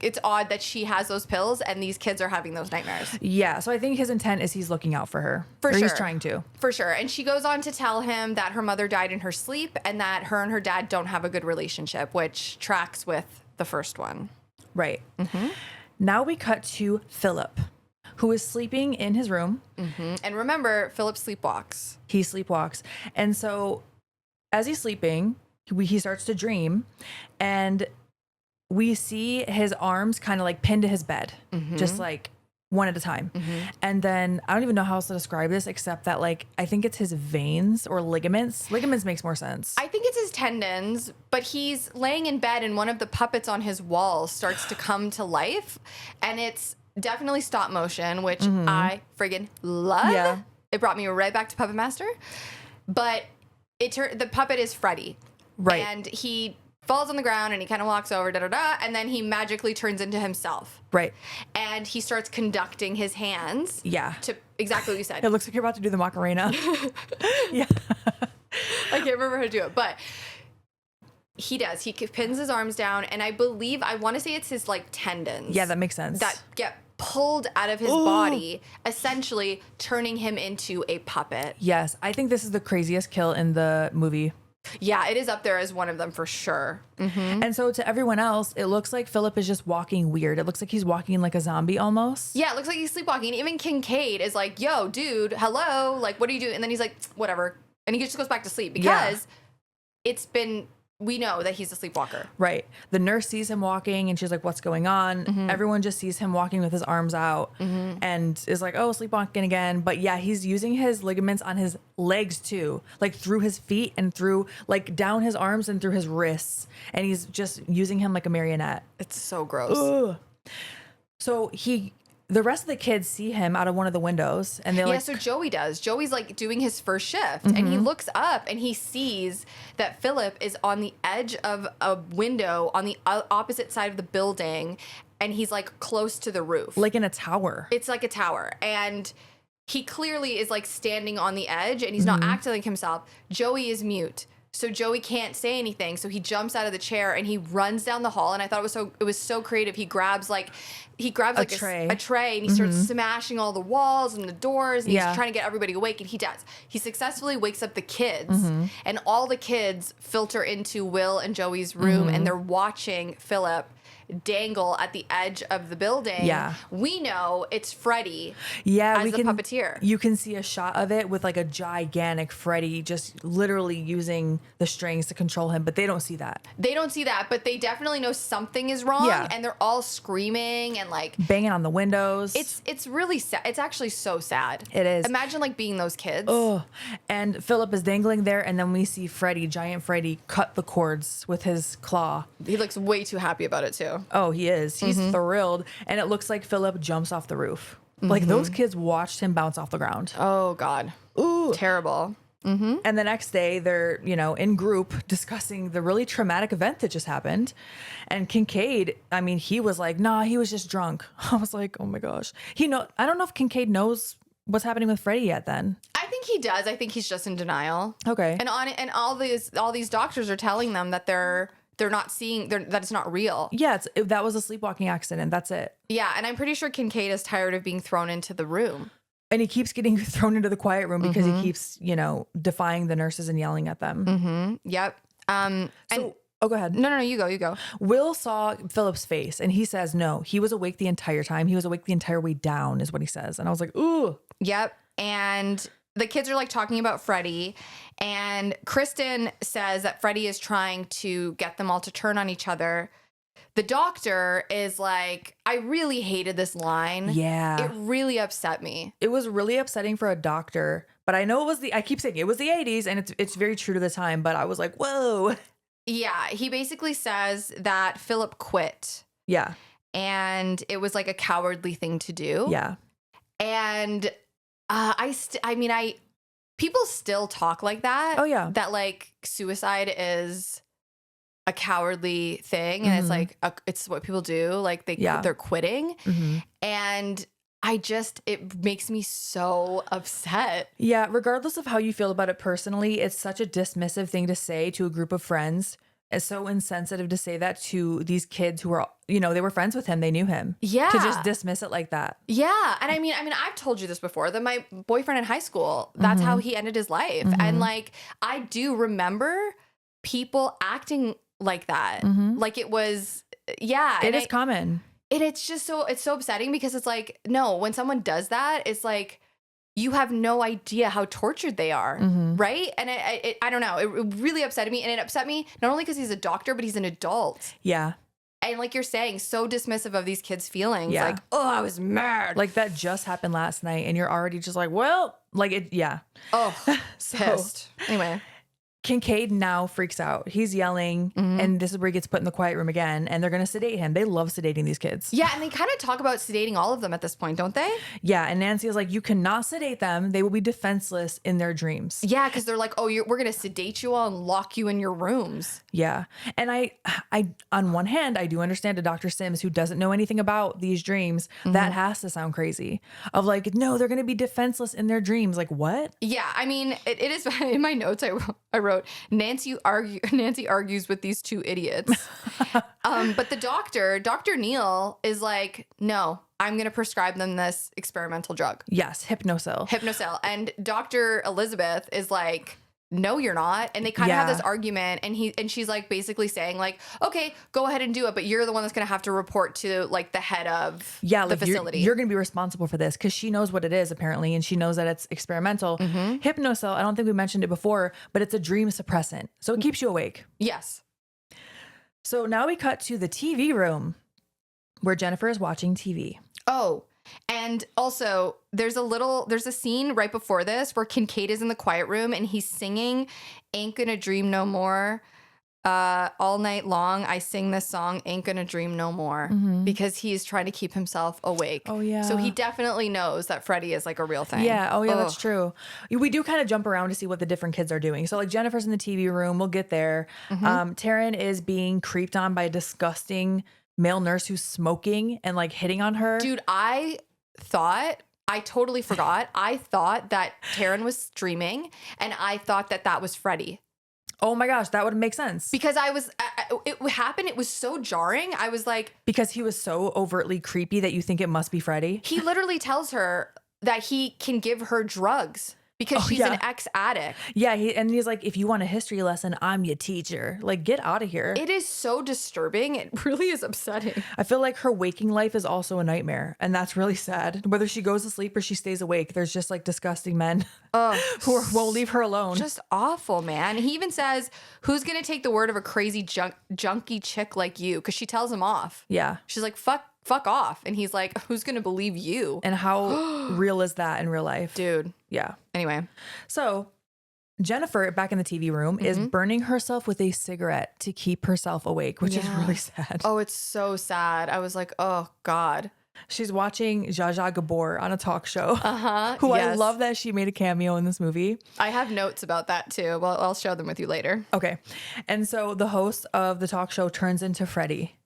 It's odd that she has those pills and these kids are having those nightmares. Yeah. So I think his intent is he's looking out for her. For sure. He's trying to. For sure. And she goes on to tell him that her mother died in her sleep and that her and her dad don't have a good relationship, which tracks with the first one. Right. Mm-hmm. Now we cut to Philip, who is sleeping in his room. Mm-hmm. And remember, Philip sleepwalks. He sleepwalks. And so as he's sleeping, he starts to dream, and we see his arms kind of like pinned to his bed, just like one at a time. And then I don't even know how else to describe this except that like, I think it's his veins or ligaments. Ligaments makes more sense. I think it's his tendons, but he's laying in bed and one of the puppets on his wall starts to come to life. And it's definitely stop motion, which I friggin' love. Yeah. It brought me right back to Puppet Master. But the puppet is Freddy. Right. And he falls on the ground and he kind of walks over, and then he magically turns into himself. Right. And he starts conducting his hands. Yeah. To exactly what you said. It looks like you're about to do the Macarena. Yeah. I can't remember how to do it, but he does. He pins his arms down, and I want to say it's his like tendons. Yeah, that makes sense. That get pulled out of his body, essentially turning him into a puppet. Yes. I think this is the craziest kill in the movie. Yeah, it is up there as one of them for sure. Mm-hmm. And so to everyone else, it looks like Philip is just walking weird. It looks like he's walking like a zombie almost. Yeah, it looks like he's sleepwalking. Even Kincaid is like, yo, dude, hello. Like, what are you doing? And then he's like, whatever. And he just goes back to sleep because it's been we know that he's a sleepwalker. Right. The nurse sees him walking and she's like, what's going on? Everyone just sees him walking with his arms out and is like, oh, sleepwalking again. But yeah, he's using his ligaments on his legs too, like through his feet and through like down his arms and through his wrists. And he's just using him like a marionette. It's so gross. Ugh. So the rest of the kids see him out of one of the windows and they're like, so Joey does. Joey's like doing his first shift and he looks up and he sees that Philip is on the edge of a window on the opposite side of the building and he's like close to the roof. like in a tower. It's like a tower. And he clearly is like standing on the edge and he's not acting like himself. Joey is mute. So Joey can't say anything. So he jumps out of the chair and he runs down the hall. And I thought it was so creative. He grabs like a tray and he starts smashing all the walls and the doors and he's trying to get everybody awake. And he does. He successfully wakes up the kids and all the kids filter into Will and Joey's room and they're watching Philip dangle at the edge of the building. Yeah. We know it's Freddy Yeah, as the puppeteer. You can see a shot of it with like a gigantic Freddy just literally using the strings to control him, but they don't see that. They don't see that, but they definitely know something is wrong and they're all screaming and like banging on the windows. it's really sad. It's actually so sad. It is. Imagine like being those kids. Oh, and Philip is dangling there, and then we see Freddy, giant Freddy, cut the cords with his claw. He looks way too happy about it too. Oh, he is. He's thrilled, and it looks like Philip jumps off the roof. Like those kids watched him bounce off the ground. Oh God. Ooh. Terrible. And the next day, they're, in group discussing the really traumatic event that just happened. And Kincaid, I mean, he was like, nah, he was just drunk. I was like, oh my gosh. I don't know if Kincaid knows what's happening with Freddy yet then. I think he does. I think he's just in denial. Okay. And all these doctors are telling them that they're not seeing that it's not real. Yeah, that was a sleepwalking accident. That's it. Yeah, and I'm pretty sure Kincaid is tired of being thrown into the room. And he keeps getting thrown into the quiet room because he keeps, defying the nurses and yelling at them. Yep. Go ahead. No, you go. Will saw Philip's face and he says, no, he was awake the entire time. He was awake the entire way down is what he says. And I was like, ooh. Yep. And the kids are like talking about Freddy and Kristen says that Freddy is trying to get them all to turn on each other. The doctor is like, I really hated this line. Yeah. It really upset me. It was really upsetting for a doctor, but I know I keep saying it was the 80s and it's very true to the time, but I was like, whoa. Yeah. He basically says that Philip quit. Yeah. And it was like a cowardly thing to do. Yeah. And people still talk like that. Oh yeah. That like suicide is a cowardly thing and it's like it's what people do, like they're quitting and it makes me so upset. Yeah, regardless of how you feel about it personally, it's such a dismissive thing to say to a group of friends. It's so insensitive to say that to these kids who are, they were friends with him, they knew him. Yeah. To just dismiss it like that. Yeah. And I mean I've told you this before, that my boyfriend in high school, that's how he ended his life. And like I do remember people acting like that. Like it was, yeah. It is common. And it's just it's so upsetting because it's like, no, when someone does that, it's like, you have no idea how tortured they are. Right. And I don't know. It really upset me. And it upset me not only because he's a doctor, but he's an adult. Yeah. And like you're saying, so dismissive of these kids' feelings. Yeah. Like, oh, I was mad. Like that just happened last night and you're already just like, well, like it. Yeah. Oh, pissed. Anyway. Kincaid now freaks out. He's yelling, and this is where he gets put in the quiet room again, and they're going to sedate him. They love sedating these kids. Yeah, and they kind of talk about sedating all of them at this point, don't they? Yeah, and Nancy is like, you cannot sedate them. They will be defenseless in their dreams. Yeah, because they're like, oh, we're going to sedate you all and lock you in your rooms. Yeah, and I on one hand, I do understand a Dr. Sims who doesn't know anything about these dreams. That has to sound crazy. Of like, no, they're going to be defenseless in their dreams. Like, what? Yeah, I mean, it is, in my notes I wrote, Nancy argues with these two idiots. But the doctor, Dr. Neal, is like, no, I'm going to prescribe them this experimental drug. Yes, Hypnocil. And Dr. Elizabeth is like, no, you're not. And they kind of have this argument and she's like basically saying like, okay, go ahead and do it. But you're the one that's going to have to report to like the head of the facility. You're going to be responsible for this because she knows what it is apparently. And she knows that it's experimental. Hypnocil, I don't think we mentioned it before, but it's a dream suppressant. So it keeps you awake. Yes. So now we cut to the TV room where Jennifer is watching TV. Oh, and also there's a scene right before this where Kincaid is in the quiet room and he's singing Ain't Gonna Dream No More. All night long, I sing this song, Ain't Gonna Dream No More, because he's trying to keep himself awake. Oh, yeah. So he definitely knows that Freddy is like a real thing. Yeah. Oh, yeah, that's true. We do kind of jump around to see what the different kids are doing. So, like, Jennifer's in the TV room. We'll get there. Taryn is being creeped on by a disgusting male nurse who's smoking and, like, hitting on her. Dude, I totally forgot. I thought that Taryn was dreaming, and I thought that was Freddy. Oh my gosh, that would make sense. Because it happened. It was so jarring. I was like, because he was so overtly creepy that you think it must be Freddy. He literally tells her that he can give her drugs because she's an ex-addict. Yeah, he's like, if you want a history lesson, I'm your teacher. Like, get out of here. It is so disturbing. It really is upsetting. I feel like her waking life is also a nightmare, and that's really sad. Whether she goes to sleep or she stays awake, there's just like disgusting men who won't leave her alone. Just awful, man. He even says, who's going to take the word of a crazy junkie chick like you? Because she tells him off. Yeah. She's like, fuck off. And he's like, who's going to believe you? And how real is that in real life? Dude. Yeah. Anyway. So Jennifer, back in the TV room, is burning herself with a cigarette to keep herself awake, which is really sad. Oh, it's so sad. I was like, oh, God. She's watching Zsa Zsa Gabor on a talk show. Who I love that she made a cameo in this movie. I have notes about that too. Well, I'll share them with you later. Okay. And so the host of the talk show turns into Freddy.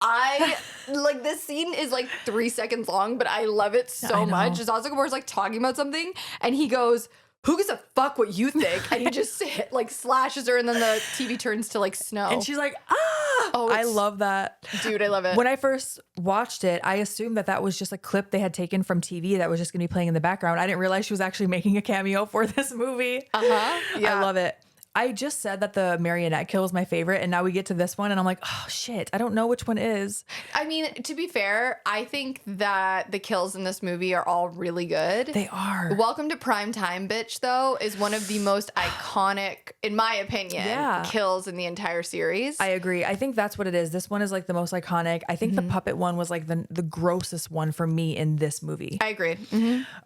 I like this scene is like 3 seconds long, but I love it so much. Zsa Zsa Gabor's like talking about something and he goes, who gives a fuck what you think? And he just slashes her and then the TV turns to like snow. And she's like, ah! Oh, I love that. Dude, I love it. When I first watched it, I assumed that was just a clip they had taken from TV that was just going to be playing in the background. I didn't realize she was actually making a cameo for this movie. Yeah. I love it. I just said that the marionette kill was my favorite, and now we get to this one, and I'm like, oh, shit, I don't know which one is. I mean, to be fair, I think that the kills in this movie are all really good. They are. Welcome to Prime Time, Bitch, though, is one of the most iconic, in my opinion, kills in the entire series. I agree. I think that's what it is. This one is like the most iconic. I think the puppet one was like the grossest one for me in this movie. I agree.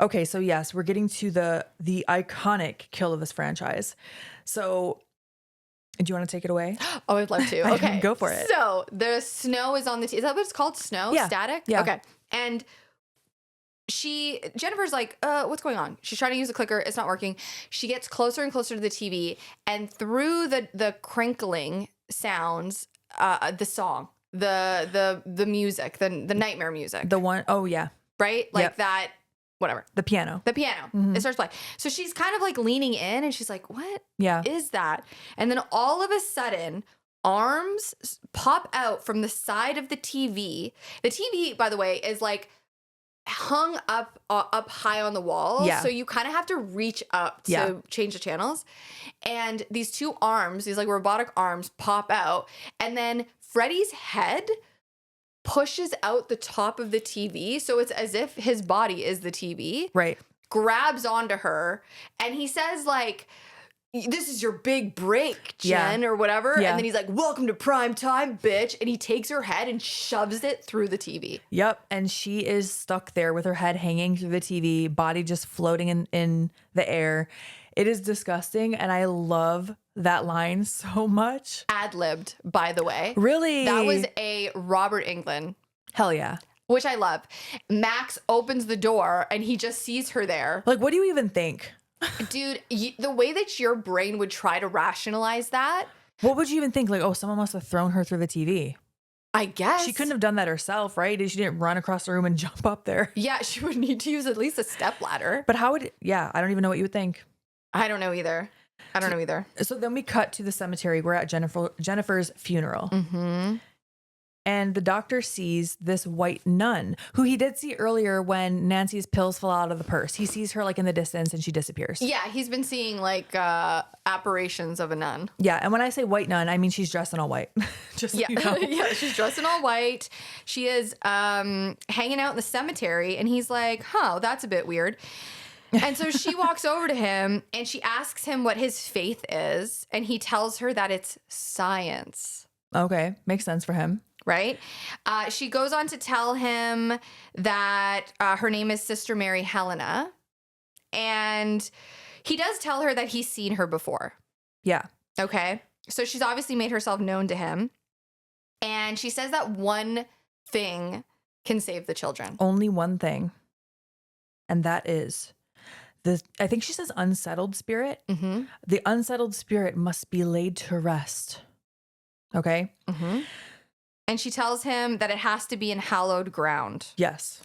Okay, so yes, we're getting to the iconic kill of this franchise. So, do you want to take it away? Oh, I'd love to. Okay. Go for it. So, the snow is on the is that what it's called? Snow? Yeah. Static? Yeah. Okay. And Jennifer's like, what's going on? She's trying to use the clicker. It's not working. She gets closer and closer to the TV. And through the crinkling sounds, the song, the music, the nightmare music. The one, oh yeah. Right? Like that. Whatever. The piano. It starts playing. So she's kind of like leaning in and she's like, what is that? And then all of a sudden, arms pop out from the side of the TV. The TV, by the way, is like hung up high on the wall. Yeah. So you kind of have to reach up to change the channels. And these two arms, these like robotic arms pop out. And then Freddy's head pushes out the top of the TV. So it's as if his body is the TV. Right. Grabs onto her. And he says like, this is your big break, Jen, or whatever. Yeah. And then he's like, welcome to prime time, bitch. And he takes her head and shoves it through the TV. Yep. And she is stuck there with her head hanging through the TV, body just floating in the air. It is disgusting. And I love that line so much. Ad-libbed, by the way. Really? That was a Robert Englund. Hell yeah. Which I love. Max opens the door and he just sees her there. Like, what do you even think? Dude, the way that your brain would try to rationalize that. What would you even think? Like, oh, someone must have thrown her through the TV. I guess. She couldn't have done that herself, right? She didn't run across the room and jump up there. Yeah, she would need to use at least a stepladder. But how would, I don't even know what you would think. I don't know either. So then we cut to the cemetery. We're at Jennifer's funeral. Mm-hmm. And the doctor sees this white nun who he did see earlier when Nancy's pills fall out of the purse. He sees her like in the distance and she disappears. Yeah, he's been seeing like apparitions of a nun. Yeah, and when I say white nun, I mean she's dressed in all white. Just so you know. Yeah, she's dressed in all white. She is hanging out in the cemetery and he's like, huh, that's a bit weird. And so she walks over to him and she asks him what his faith is. And he tells her that it's science. Okay. Makes sense for him. Right? She goes on to tell him that her name is Sister Mary Helena. And he does tell her that he's seen her before. Yeah. Okay. So she's obviously made herself known to him. And she says that one thing can save the children. Only one thing. And that is I think she says unsettled spirit. Mm-hmm. The unsettled spirit must be laid to rest. Okay? Mm-hmm. And she tells him that it has to be in hallowed ground. Yes.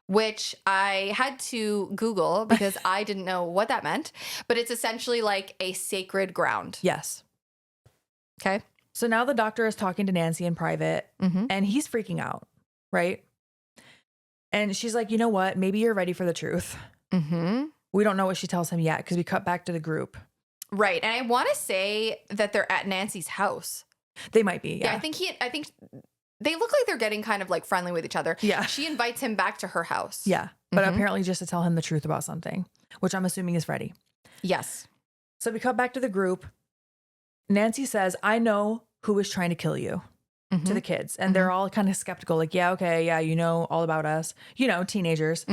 Which I had to Google because I didn't know what that meant. But it's essentially like a sacred ground. Yes. Okay. So now the doctor is talking to Nancy in private, and he's freaking out, right? And she's like, you know what? Maybe you're ready for the truth. Mm-hmm. We don't know what she tells him yet because we cut back to the group. Right. And I want to say that they're at Nancy's house. They might be. Yeah. I think they look like they're getting kind of like friendly with each other. Yeah. She invites him back to her house. Yeah. But apparently just to tell him the truth about something, which I'm assuming is Freddie. Yes. So we cut back to the group. Nancy says, I know who is trying to kill you, to the kids. And they're all kind of skeptical. Like, yeah, okay. Yeah. You know all about us, teenagers.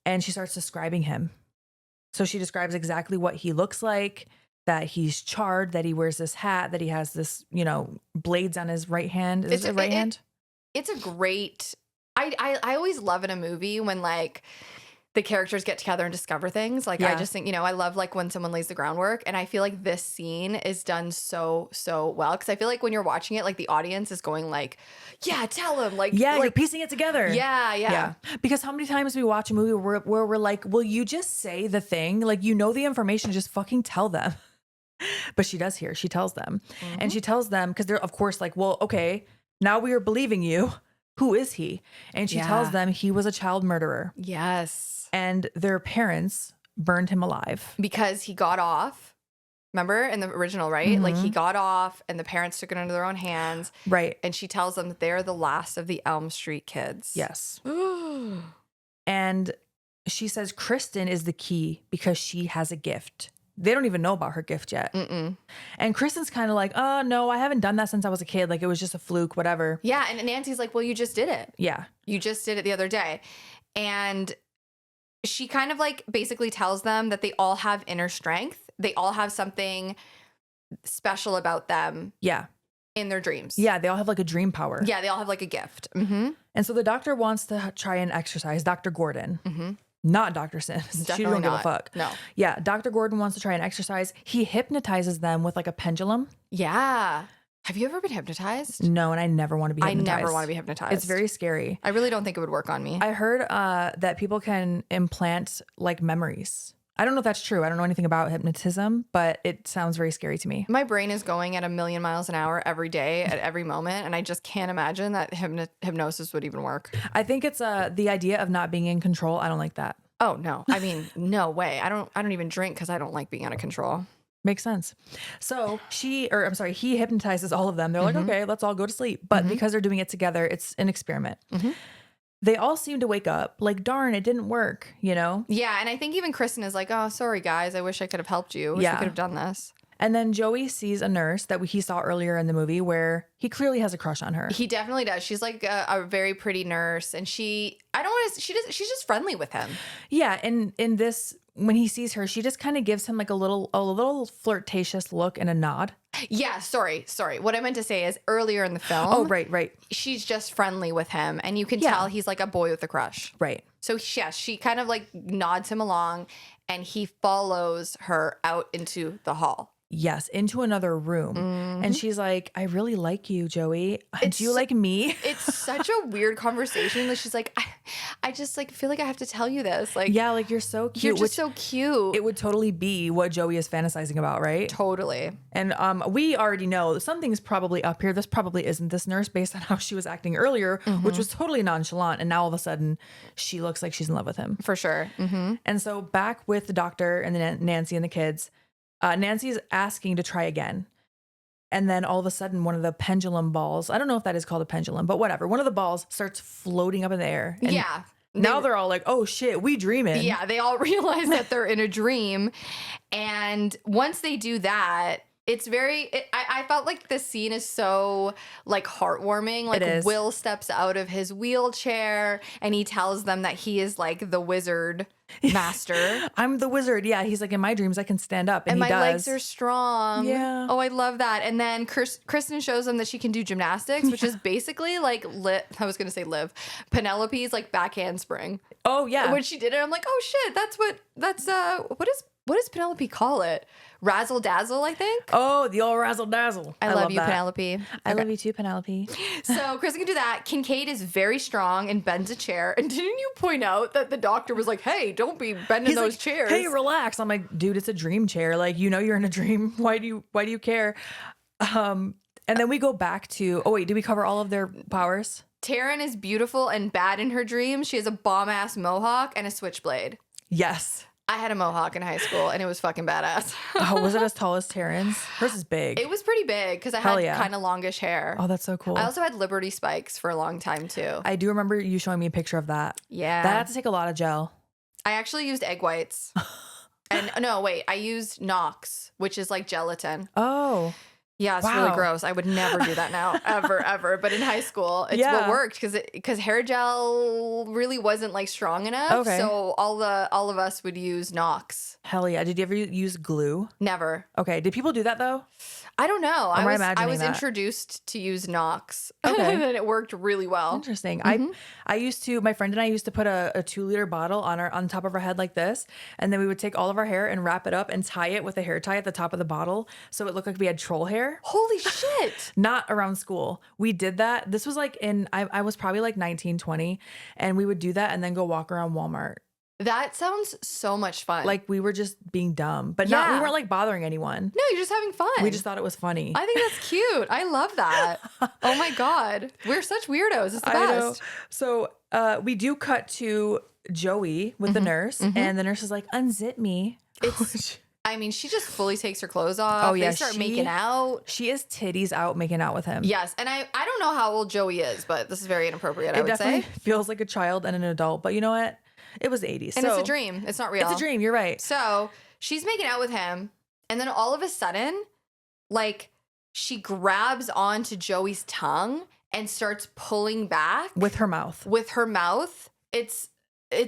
And she starts describing him. So she describes exactly what he looks like, that he's charred, that he wears this hat, that he has this, blades on his right hand. Is it right hand? It's a great, I always love in a movie when like the characters get together and discover things. Like, I just think, I love like when someone lays the groundwork, and I feel like this scene is done so well. Cause I feel like when you're watching it, like the audience is going like, yeah, tell him. Like, you're piecing it together. Yeah. Because how many times we watch a movie where we're like, will you just say the thing? Like, the information, just fucking tell them. But she does here. She tells them. And she tells them, because they're, of course, like, well, okay, now we are believing you. Who is he? And she tells them he was a child murderer. Yes. And their parents burned him alive. Because he got off. Remember in the original, right? Like he got off and the parents took it into their own hands. Right. And she tells them that they're the last of the Elm Street kids. Yes. And she says Kristen is the key because she has a gift. They don't even know about her gift yet. And Kristen's kind of like, oh, no, I haven't done that since I was a kid. Like, it was just a fluke, whatever. Yeah. And Nancy's like, well, you just did it. Yeah. You just did it the other day. And she kind of like basically tells them that they all have inner strength. They all have something special about them. Yeah. In their dreams. Yeah. They all have like a dream power. Yeah. They all have like a gift. And so the doctor wants to try and exercise. Dr. Gordon. Not Dr. Sims. She don't give a fuck. No. Yeah. Dr. Gordon wants to try and exercise. He hypnotizes them with like a pendulum. Yeah. Have you ever been hypnotized? No, and I never want to be hypnotized. I never want to be hypnotized. It's very scary. I really don't think it would work on me. I heard that people can implant like memories. I don't know if that's true. I don't know anything about hypnotism, but it sounds very scary to me. My brain is going at 1,000,000 miles an hour every day at every moment, and I just can't imagine that hypnosis would even work. I think it's the idea of not being in control. I don't like that. Oh no. I mean, no way. I don't even drink because I don't like being out of control. Makes sense. So he hypnotizes all of them. They're like, okay, let's all go to sleep. But because they're doing it together, it's an experiment. They all seem to wake up like, darn, it didn't work, Yeah. And I think even Kristen is like, oh, sorry, guys. I wish I could have helped you. Wish we could have done this. And then Joey sees a nurse that he saw earlier in the movie where he clearly has a crush on her. He definitely does. She's like a very pretty nurse. And she's just friendly with him. Yeah. And in this, when he sees her, she just kind of gives him like a little flirtatious look and a nod. Yeah. Sorry. What I meant to say is earlier in the film. Oh, right. She's just friendly with him. And you can tell he's like a boy with a crush. Right. So she kind of like nods him along and he follows her out into the hall. Yes, into another room. And she's like, I really like you, Joey. Do you like me? It's such a weird conversation. She's like, I just like feel like I have to tell you this. Like, yeah, like you're so cute. You're just so cute. It would totally be what Joey is fantasizing about, right? Totally. And we already know something's probably up here. This probably isn't this nurse based on how she was acting earlier, which was totally nonchalant. And now all of a sudden she looks like she's in love with him. For sure. And so back with the doctor and then Nancy and the kids, Nancy's asking to try again. And then all of a sudden, one of the pendulum balls, I don't know if that is called a pendulum, but whatever. One of the balls starts floating up in the air. And now they're all like, oh shit, we dreaming. Yeah, they all realize that they're in a dream. And once they do that, It's very, I felt like this scene is so like heartwarming. Like It is. Will steps out of his wheelchair and he tells them that he is like the wizard master. I'm the wizard. Yeah. He's like, in my dreams, I can stand up. And And he my does. legs are strong. Yeah. Oh, I love that. And then Kristen shows them that she can do gymnastics, which is basically like I was going to say Penelope's like back handspring. Oh, yeah. When she did it, I'm like, oh shit, what does Penelope call it? Razzle dazzle, I think. Oh, the old razzle dazzle. I love you, that. Penelope. I love you too, Penelope. So Kristen can do that. Kincaid is very strong and bends a chair. And didn't you point out that the doctor was like, hey, don't be bending He's those like, chairs. hey, relax. I'm like, dude, it's a dream chair. Like, you know, you're in a dream. Why do you care? And then we go back to, oh wait, did we cover all of their powers? Taryn is beautiful and bad in her dreams. She has a bomb-ass mohawk and a switchblade. Yes. I had a mohawk in high school and it was fucking badass. Oh, was it as tall as Taryn's? Hers is big. It was pretty big because I Hell had yeah. kind of longish hair. Oh, that's so cool. I also had Liberty spikes for a long time too. I do remember you showing me a picture of that. Yeah. That had to take a lot of gel. I actually used egg whites. And no, wait, I used Nox, which is like gelatin. Oh. Yeah, it's Wow. really gross. I would never do that now, ever. But in high school, it's Yeah. what worked because hair gel really wasn't like strong enough. Okay. So all of us would use Nox. Hell yeah. Did you ever use glue? Never. Okay. Did people do that though? I don't know. Am I I imagining was that? introduced to use Nox. Okay. And it worked really well. Interesting. Mm-hmm. I used to, my friend and I used to put a 2-liter bottle on top of our head like this. And then we would take all of our hair and wrap it up and tie it with a hair tie at the top of the bottle. So it looked like we had troll hair. Holy shit. Not around school. We did that. This was like I was probably like 19, 20. And we would do that and then go walk around Walmart. That sounds so much fun. Like we were just being dumb, but we Yeah. weren't like bothering anyone. no, you're just having fun. We just thought it was funny. I think that's cute. I love that. Oh my God. We're such weirdos. It's the I best. know. So we do cut to Joey with the nurse, and the nurse is like, unzip me. I mean, she just fully takes her clothes off. Oh, yeah, They start she- making out. She is titties out making out with him. Yes. And I don't know how old Joey is, but this is very inappropriate, I It would definitely say. feels like a child and an adult, but you know what? It was the 80s. And so it's a dream. It's not real. It's a dream. You're right. So she's making out with him. And then all of a sudden, like, she grabs onto Joey's tongue and starts pulling back With her mouth. with her mouth. It's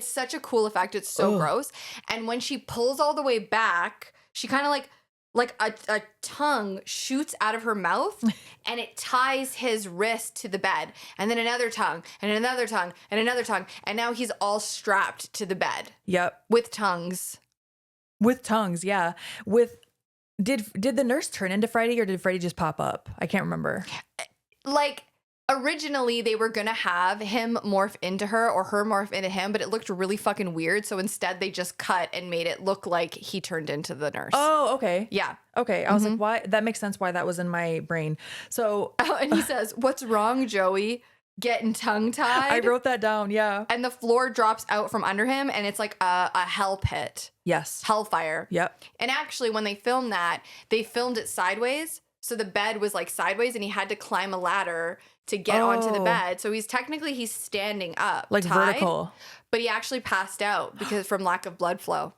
such a cool effect. It's so Ugh. gross. And when she pulls all the way back, she kind of like a tongue shoots out of her mouth and it ties his wrist to the bed. And then another tongue and another tongue and another tongue. And now he's all strapped to the bed Yep. with tongues. With tongues. Yeah. Did the nurse turn into Freddy or did Freddy just pop up? I can't remember. Like, originally they were gonna have him morph into her or her morph into him, but it looked really fucking weird. So instead they just cut and made it look like he turned into the nurse. Oh, okay. Yeah. Okay. I was like, why? That makes sense why that was in my brain. So And he says, "What's wrong, Joey? Getting tongue-tied?" I wrote that down. Yeah. And the floor drops out from under him and it's like a hell pit. Yes. Hellfire. Yep. And actually when they filmed that, they filmed it sideways. So the bed was like sideways and he had to climb a ladder to get onto the Oh. bed. So he's standing up. Like tied, vertical. But he actually passed out because from lack of blood flow.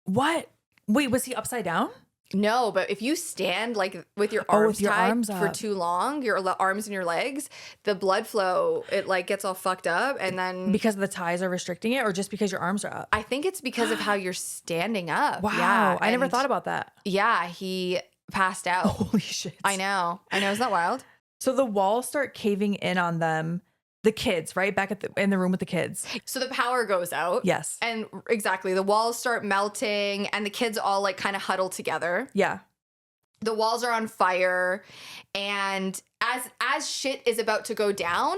What? Wait, was he upside down? No, but if you stand like with your Oh, arms with your tied arms for up. too long, your arms and your legs, the blood flow, it like gets all fucked up. And then Because the ties are restricting it or just because your arms are up? I think it's because of how you're standing up. Wow. Yeah, I never and thought about that. Yeah, he passed out. Holy shit. I know. Isn't that wild? So the walls start caving in on them. The kids, right? Back in the room with the kids. So the power goes out. Yes. And exactly, the walls start melting and the kids all like kind of huddle together. Yeah. The walls are on fire, and as shit is about to go down,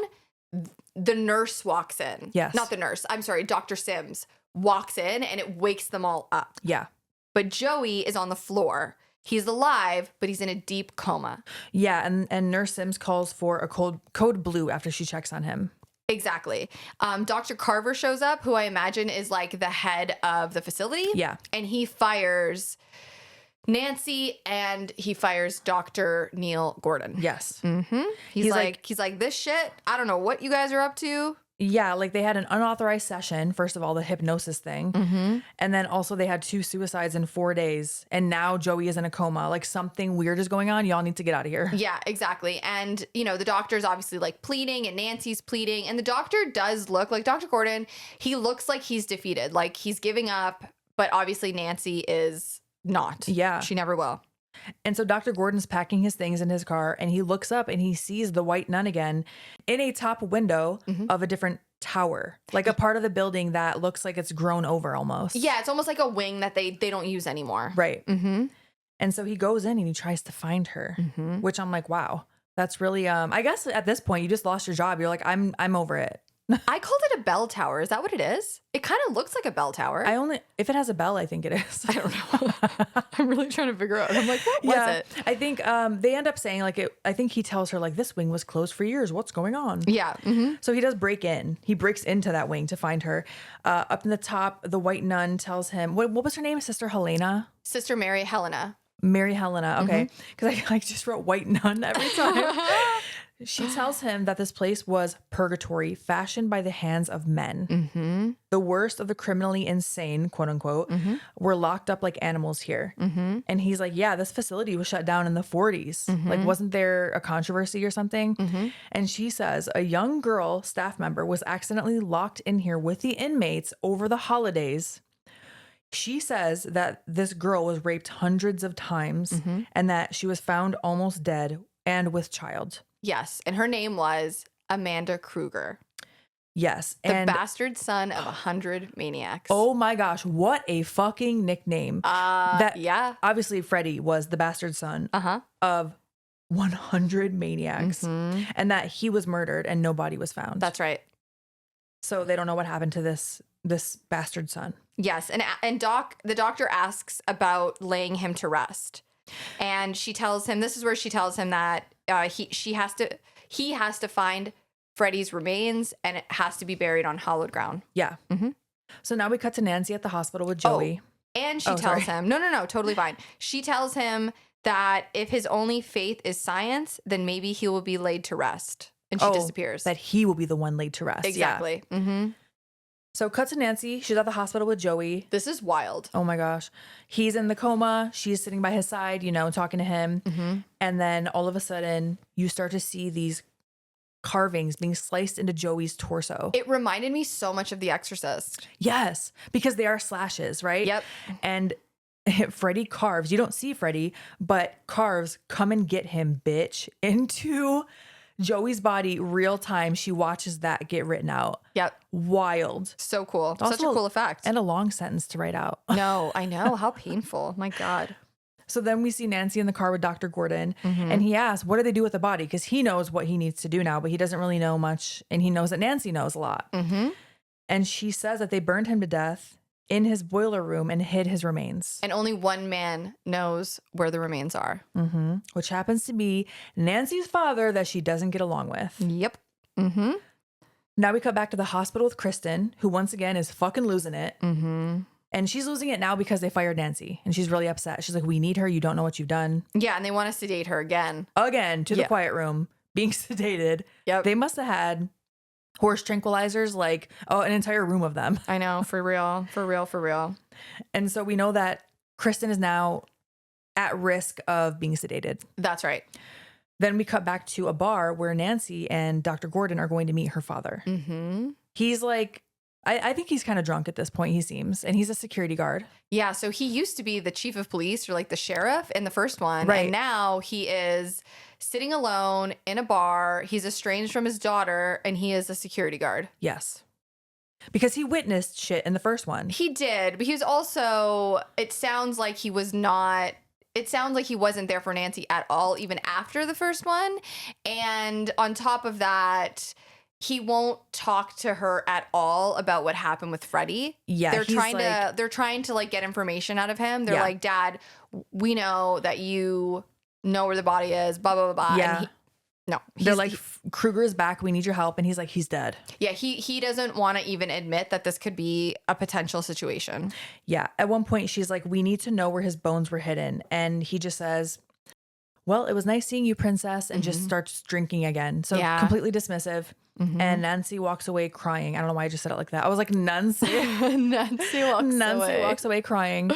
the nurse walks in. Yes. Not the nurse. I'm sorry, Dr. Sims walks in and it wakes them all up. Yeah. But Joey is on the floor. He's alive, but he's in a deep coma. Yeah. And Nurse Sims calls for a code blue after she checks on him. Exactly. Dr. Carver shows up, who I imagine is like the head of the facility. Yeah. And he fires Nancy and he fires Dr. Neil Gordon. Yes. Mm-hmm. He's like, this shit, I don't know what you guys are up to, Yeah, like they had an unauthorized session, first of all, the hypnosis thing. And then also they had 2 suicides in 4 days. And now Joey is in a coma. Like something weird is going on. Y'all need to get out of here. Yeah, exactly. And, you know, the doctor's obviously like pleading and Nancy's pleading. And the doctor does look like Dr. Gordon. He looks like he's defeated, like he's giving up. But obviously Nancy is not. Yeah. She never will. And so Dr. Gordon's packing his things in his car and he looks up and he sees the white nun again in a top window of a different tower, like a part of the building that looks like it's grown over almost. Yeah, it's almost like a wing that they don't use anymore. Right. And so he goes in and he tries to find her, which I'm like, wow, that's really, I guess at this point you just lost your job. You're like, I'm over it. I called it a bell tower. Is that what it is? It kind of looks like a bell tower. If it has a bell, I think it is. I don't know. I'm really trying to figure out. I'm like, what was it? I think they end up saying like I think he tells her like this wing was closed for years. What's going on? Yeah. So he does break in. He breaks into that wing to find her. Up in the top, the white nun tells him, what was her name? Sister Helena? Sister Mary Helena. Mary Helena. Okay. Because I just wrote white nun every time. She tells him that this place was purgatory fashioned by the hands of men. The worst of the criminally insane, quote unquote, were locked up like animals here. And he's like, yeah, this facility was shut down in the 40s. Like, wasn't there a controversy or something? And she says a young girl staff member was accidentally locked in here with the inmates over the holidays. She says that this girl was raped hundreds of times and that she was found almost dead and with child. Yes. And her name was Amanda Krueger. Yes. The bastard son of 100 maniacs. Oh my gosh. What a fucking nickname. Yeah. Obviously, Freddie was the bastard son of 100 maniacs and that he was murdered and no body was found. That's right. So they don't know what happened to this bastard son. Yes. And the doctor asks about laying him to rest. And she tells him, this is where she tells him that he has to find Freddie's remains and it has to be buried on hallowed ground. Yeah. So now we cut to Nancy at the hospital with Joey. And she tells him, no, totally fine. She tells him that if his only faith is science, then maybe he will be laid to rest. And she disappears. That he will be the one laid to rest. Exactly. Yeah. So cut to Nancy. She's at the hospital with Joey. This is wild. Oh my gosh. He's in the coma. She's sitting by his side, talking to him. And then all of a sudden you start to see these carvings being sliced into Joey's torso. It reminded me so much of The Exorcist. Yes, because they are slashes, right? Yep. And Freddie carves. You don't see Freddie, but carves come and get him, bitch, into Joey's body real time. She watches that get written out. Yep. Wild. So cool. Also, such a cool effect. And a long sentence to write out. No, I know. How painful. My God. So then we see Nancy in the car with Dr. Gordon and he asks, what do they do with the body? Because he knows what he needs to do now, but he doesn't really know much. And he knows that Nancy knows a lot. And she says that they burned him to death in his boiler room and hid his remains. And only one man knows where the remains are. Which happens to be Nancy's father that she doesn't get along with. Yep. Now we cut back to the hospital with Kristen, who once again is fucking losing it. And she's losing it now because they fired Nancy. And she's really upset. She's like, we need her. You don't know what you've done. Yeah, and they want to sedate her again. Again, to the quiet room, being sedated. Yep. They must have had horse tranquilizers, like, an entire room of them. I know, for real, for real, for real. And so we know that Kristen is now at risk of being sedated. That's right. Then we cut back to a bar where Nancy and Dr. Gordon are going to meet her father. He's like, I think he's kind of drunk at this point, he seems, and he's a security guard. Yeah, so he used to be the chief of police or like the sheriff in the first one. Right. And now he is sitting alone in a bar. He's estranged from his daughter and he is a security guard. Yes. Because he witnessed shit in the first one. He did, but he was also, it sounds like he wasn't there for Nancy at all, even after the first one. And on top of that, he won't talk to her at all about what happened with Freddie. Yeah, they're trying to like get information out of him. They're like, Dad, we know that you know where the body is, blah, blah, blah, blah. Yeah. And they're like, Krueger is back. We need your help. And he's like, he's dead. Yeah, he doesn't want to even admit that this could be a potential situation. Yeah. At one point, she's like, we need to know where his bones were hidden. And he just says, well, it was nice seeing you, princess, and just starts drinking again. So Yeah. completely dismissive. And Nancy walks away crying. I don't know why I just said it like that. I was like, Nancy. Nancy Walks away crying.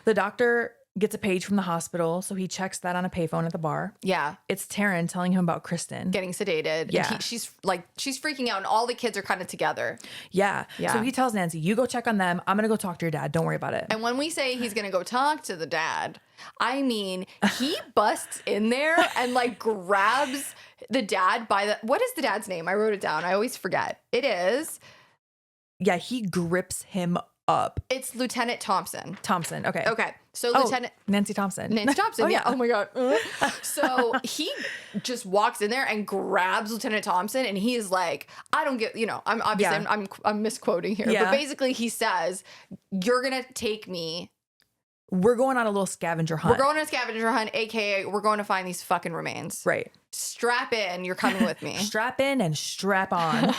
The doctor gets a page from the hospital, so he checks that on a payphone at the bar. Yeah. It's Taryn telling him about Kristen. Getting sedated. Yeah. And she's freaking out, and all the kids are kind of together. Yeah. Yeah. So he tells Nancy, you go check on them. I'm going to go talk to your dad. Don't worry about it. And when we say he's going to go talk to the dad, I mean, he busts in there and like grabs the dad by the, what is the dad's name? I wrote it down. I always forget. It is. Yeah, he grips him up. It's Lieutenant Thompson. Thompson. Okay. Okay. So Oh, Lieutenant Nancy Thompson. Nancy Thompson. Oh, yeah. yeah. Oh my God. So he just walks in there and grabs Lieutenant Thompson, and he's like, I don't get, I'm obviously, Yeah. I'm misquoting here, Yeah. but basically he says, you're going to take me. We're going on a little scavenger hunt. We're going on a scavenger hunt, AKA we're going to find these fucking remains. Right. Strap in. You're coming with me. Strap in and strap on.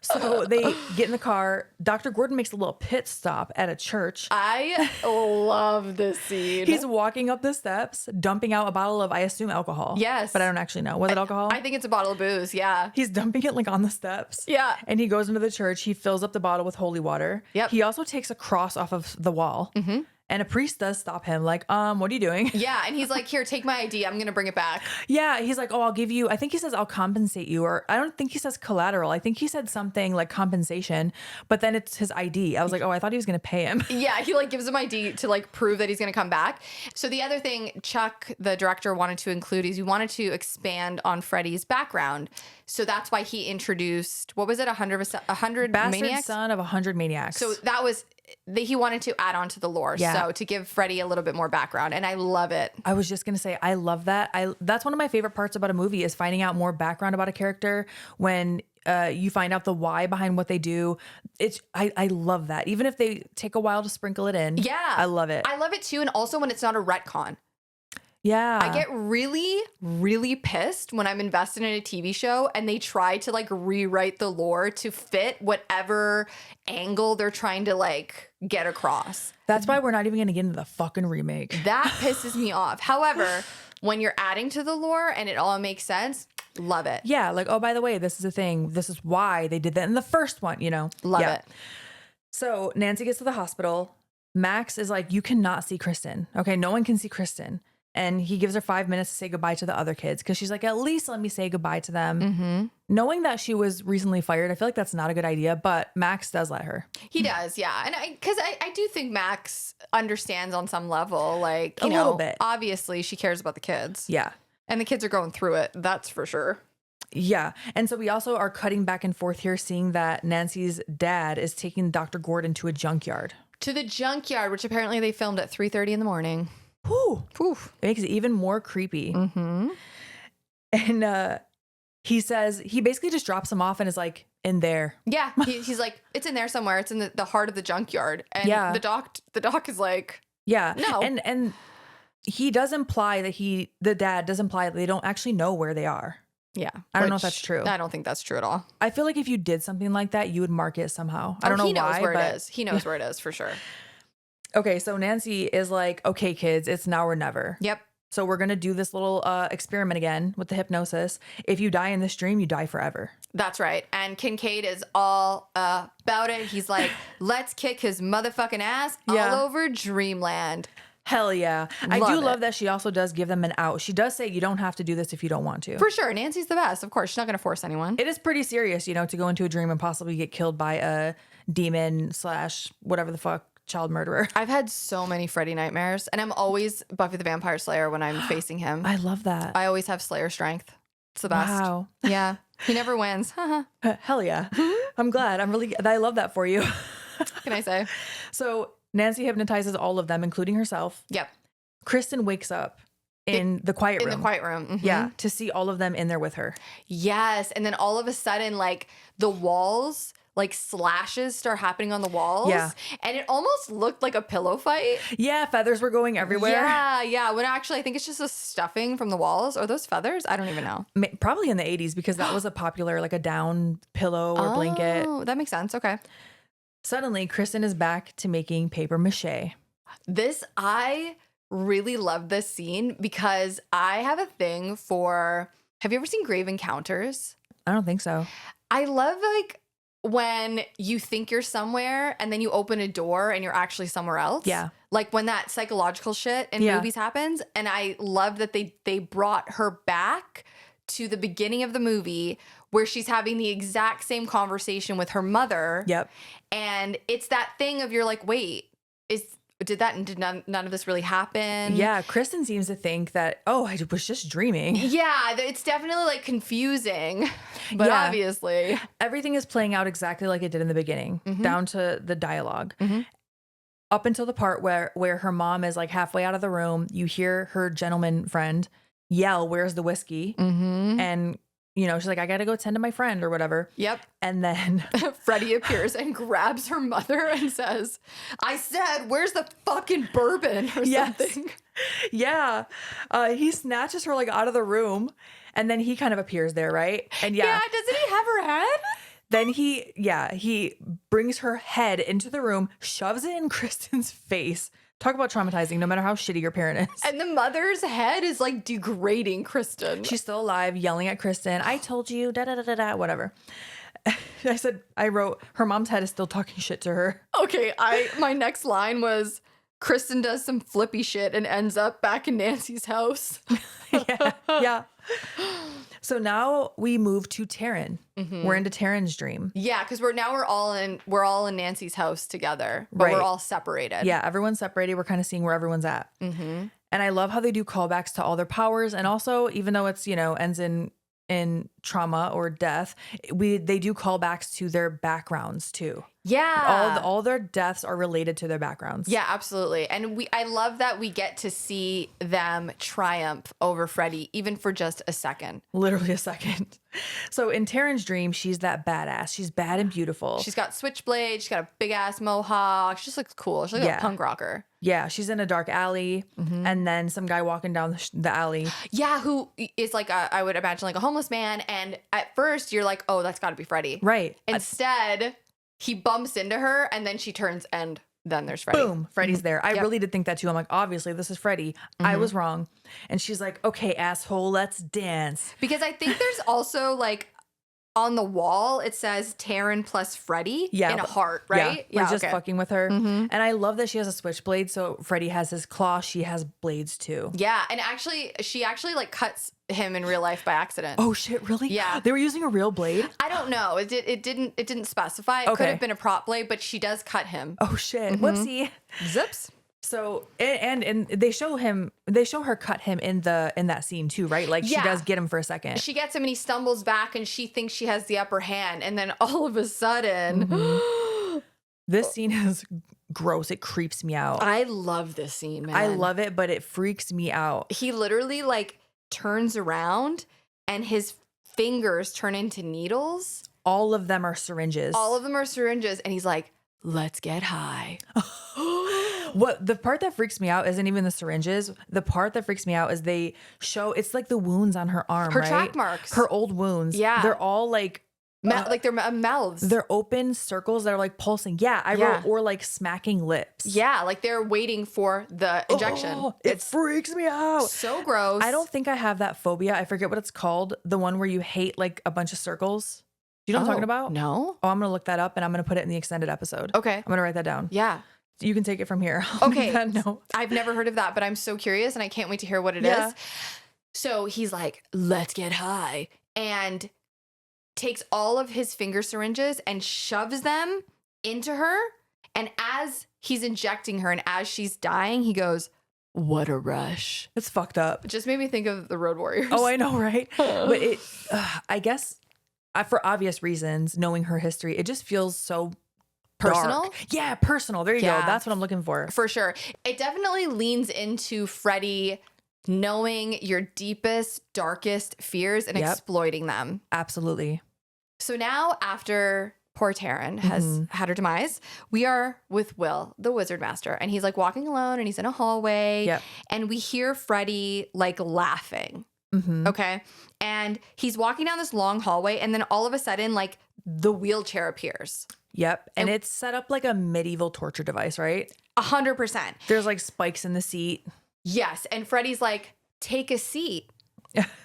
So they get in the car. Dr. Gordon makes a little pit stop at a church. I love this scene. He's walking up the steps, dumping out a bottle of, I assume, alcohol. Yes. But I don't actually know. Was it alcohol? I think it's a bottle of booze. Yeah. He's dumping it like on the steps. Yeah. And he goes into the church. He fills up the bottle with holy water. Yep. He also takes a cross off of the wall. Mm-hmm. And a priest does stop him, like, what are you doing? Yeah. And he's like, here, take my ID. I'm going to bring it back. Yeah. He's like, oh, I'll give you, I think he says, I'll compensate you. Or I don't think he says collateral. I think he said something like compensation, but then it's his ID. I was like, oh, I thought he was going to pay him. Yeah. He like gives him ID to like prove that he's going to come back. So the other thing Chuck, the director, wanted to include is he wanted to expand on Freddy's background. So that's why he introduced, what was it? 100 Bastard maniacs? son of 100 maniacs. So that was, he wanted to add on to the lore. Yeah. So to give Freddy a little bit more background. And I love it. I was just going to say, I love that. That's one of my favorite parts about a movie is finding out more background about a character when you find out the why behind what they do. I love that. Even if they take a while to sprinkle it in. Yeah. I love it. I love it too. And also when it's not a retcon. Yeah. I get really, really pissed when I'm invested in a TV show and they try to like rewrite the lore to fit whatever angle they're trying to like get across. That's why we're not even going to get into the fucking remake. That pisses me off. However, when you're adding to the lore and it all makes sense, love it. Yeah. Like, oh, by the way, this is a thing. This is why they did that in the first one, Love Yeah. it. So Nancy gets to the hospital. Max is like, you cannot see Kristen. Okay. No one can see Kristen. And he gives her 5 minutes to say goodbye to the other kids because she's like, at least let me say goodbye to them. Mm-hmm. Knowing that she was recently fired, I feel like that's not a good idea, but Max does let her. He does, yeah. And because I do think Max understands on some level, like, A little bit. Obviously she cares about the kids. Yeah. And the kids are going through it. That's for sure. Yeah. And so we also are cutting back and forth here, seeing that Nancy's dad is taking Dr. Gordon to a junkyard. To the junkyard, which apparently they filmed at 3:30 in the morning. Whew. Poof. It makes it even more creepy. Mm-hmm. And he says, he basically just drops him off and is like, in there. Yeah, he's like, it's in there somewhere. It's in the heart of the junkyard. And Yeah. the doc is like, Yeah. No. And he does imply that the dad does imply that they don't actually know where they are. yeah. I don't know if which that's true. I don't think that's true at all. I feel like if you did something like that, you would mark it somehow. I don't know He knows why, where but it is. He knows where it is for sure. Okay, so Nancy is like, okay, kids, it's now or never. Yep. So we're going to do this little experiment again with the hypnosis. If you die in this dream, you die forever. That's right. And Kincaid is all about it. He's like, let's kick his motherfucking ass Yeah. all over Dreamland. Hell yeah. I Love do it. love that she also does give them an out. She does say you don't have to do this if you don't want to. For sure. Nancy's the best. Of course. She's not going to force anyone. It is pretty serious, to go into a dream and possibly get killed by a demon / whatever the fuck child murderer. I've had so many Freddy nightmares, and I'm always Buffy the Vampire Slayer when I'm facing him. I love that. I always have Slayer strength. It's the best. Wow. Yeah. He never wins. Hell yeah. I'm glad. I love that for you. Can I say? So Nancy hypnotizes all of them, including herself. Yep. Kristen wakes up in the quiet room. In the quiet room. Mhm. Yeah, to see all of them in there with her. Yes. And then all of a sudden, like the walls, like slashes start happening on the walls. Yeah. And it almost looked like a pillow fight. Yeah, feathers were going everywhere. Yeah. Yeah. When actually, I think it's just a stuffing from the walls. Are those feathers? I don't even know. Probably in the 80s because that was a popular, like a down pillow or blanket. Oh, that makes sense. Okay. Suddenly, Kristen is back to making paper mache. This, I really love this scene because I have a thing for, have you ever seen Grave Encounters? I don't think so. I love like when you think you're somewhere and then you open a door and you're actually somewhere else. Yeah. Like when that psychological shit in movies happens. And I love that they brought her back to the beginning of the movie where she's having the exact same conversation with her mother. Yep. And it's that thing of you're like, wait, did none of this really happen? Yeah, Kristen seems to think that, oh, I was just dreaming. Yeah, it's definitely like confusing, but obviously. Everything is playing out exactly like it did in the beginning, down to the dialogue. Up until the part where her mom is like halfway out of the room, you hear her gentleman friend yell, "Where's the whiskey?" And you know, she's like, I got to go tend to my friend or whatever. Yep. And then Freddie appears and grabs her mother and says, I said, where's the fucking bourbon or something? Yeah. He snatches her like out of the room and then he kind of appears there, right? And Yeah, doesn't he have her head? Then he brings her head into the room, shoves it in Kristen's face. Talk about traumatizing, no matter how shitty your parent is. And the mother's head is like degrading Kristen. She's still alive, yelling at Kristen. I told you, da-da-da-da-da, whatever. I wrote, her mom's head is still talking shit to her. Okay, my next line was, Kristen does some flippy shit and ends up back in Nancy's house. Yeah. So now we move to Taryn. We're into Taryn's dream. Yeah, because we're all in Nancy's house together, but we're all separated. Yeah, everyone's separated. We're kind of seeing where everyone's at. And I love how they do callbacks to all their powers. And also, even though it's, ends in trauma or death, they do callbacks to their backgrounds too. Yeah. All their deaths are related to their backgrounds. Yeah, absolutely. And I love that we get to see them triumph over Freddie, even for just a second. Literally a second. So in Taryn's dream, she's that badass. She's bad and beautiful. She's got switchblades. She's got a big ass mohawk. She just looks cool. She's like a punk rocker. Yeah, she's in a dark alley, and then some guy walking down the alley. Yeah, who is like I would imagine like a homeless man. And at first you're like, oh, that's got to be Freddie. Right. Instead, he bumps into her, and then she turns, and then there's Freddie. Boom, Freddie's there. I really did think that too. I'm like, obviously, this is Freddie. I was wrong. And she's like, okay, asshole, let's dance. Because I think there's also like on the wall, it says Taryn plus Freddie in a heart, right? Yeah, he's just fucking with her. And I love that she has a switchblade. So Freddie has his claw. She has blades too. Yeah, and she actually like cuts him in real life by accident. Oh shit, really? Yeah. They were using a real blade? I don't know. It didn't specify. It could have been a prop blade, but she does cut him. Oh shit. Whoopsie. Zips. So and they show her cut him in that scene too, right? Like she does get him for a second. She gets him and he stumbles back and she thinks she has the upper hand, and then all of a sudden this scene is gross. It creeps me out. I love this scene, man. I love it, but it freaks me out. He literally like turns around and his fingers turn into needles. All of them are syringes. And he's like, let's get high. What the part that freaks me out isn't even the syringes. The part that freaks me out is they show it's like the wounds on her arm, her right? track marks, her old wounds. Yeah, they're all like like they're mouths. They're open circles that are like pulsing. Yeah, I wrote or like smacking lips. Yeah, like they're waiting for the injection. Oh, it freaks me out. So gross. I don't think I have that phobia. I forget what it's called. The one where you hate like a bunch of circles. Do you know what I'm talking about? No. Oh, I'm gonna look that up and I'm gonna put it in the extended episode. Okay. I'm gonna write that down. Yeah. You can take it from here. Okay. No. I've never heard of that, but I'm so curious and I can't wait to hear what it is. So he's like, let's get high, and takes all of his finger syringes and shoves them into her. And as he's injecting her and as she's dying, he goes, what a rush. It's fucked up. It just made me think of the Road Warriors. Oh, I know, right? But it, I guess for obvious reasons, knowing her history, it just feels so personal. Dark. Yeah, personal. There you go. That's what I'm looking for. For sure. It definitely leans into Freddie knowing your deepest, darkest fears and exploiting them. Absolutely. So now, after poor Taryn has had her demise, we are with Will, the Wizard Master, and he's like walking alone and he's in a hallway and we hear Freddie like laughing. Okay. And he's walking down this long hallway and then all of a sudden, like the wheelchair appears. Yep. And it's set up like a medieval torture device, right? 100%. There's like spikes in the seat. Yes. And Freddy's like, take a seat.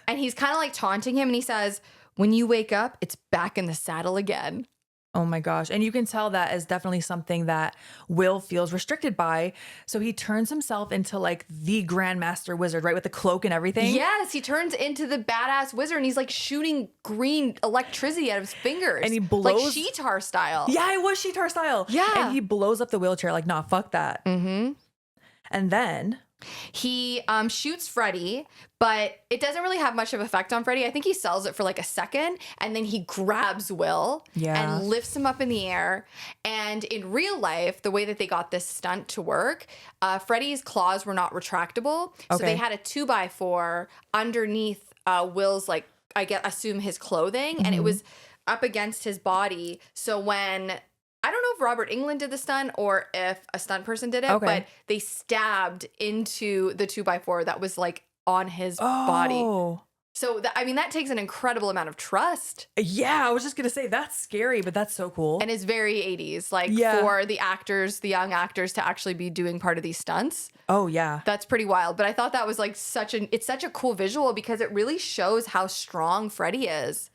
And he's kind of like taunting him. And he says, when you wake up, it's back in the saddle again. Oh my gosh. And you can tell that is definitely something that Will feels restricted by. So he turns himself into like the Grandmaster Wizard, right? With the cloak and everything. Yes, he turns into the badass wizard and he's like shooting green electricity out of his fingers. And he blows. Like Sheetar style. Yeah, it was Sheetar style. Yeah. And he blows up the wheelchair like, nah, fuck that. Mm-hmm. And then he shoots Freddy, but it doesn't really have much of an effect on Freddy. I think he sells it for like a second, and then he grabs Will and lifts him up in the air. And in real life, the way that they got this stunt to work, Freddy's claws were not retractable. So they had a 2x4 underneath Will's, like, assume his clothing, and it was up against his body. So when... I don't know if Robert Englund did the stunt or if a stunt person did it, but they stabbed into the 2x4 that was like on his body. So, I mean, that takes an incredible amount of trust. Yeah, I was just going to say that's scary, but that's so cool. And it's very 80s, like for the actors, the young actors to actually be doing part of these stunts. Oh, yeah. That's pretty wild. But I thought that was like it's such a cool visual because it really shows how strong Freddy is.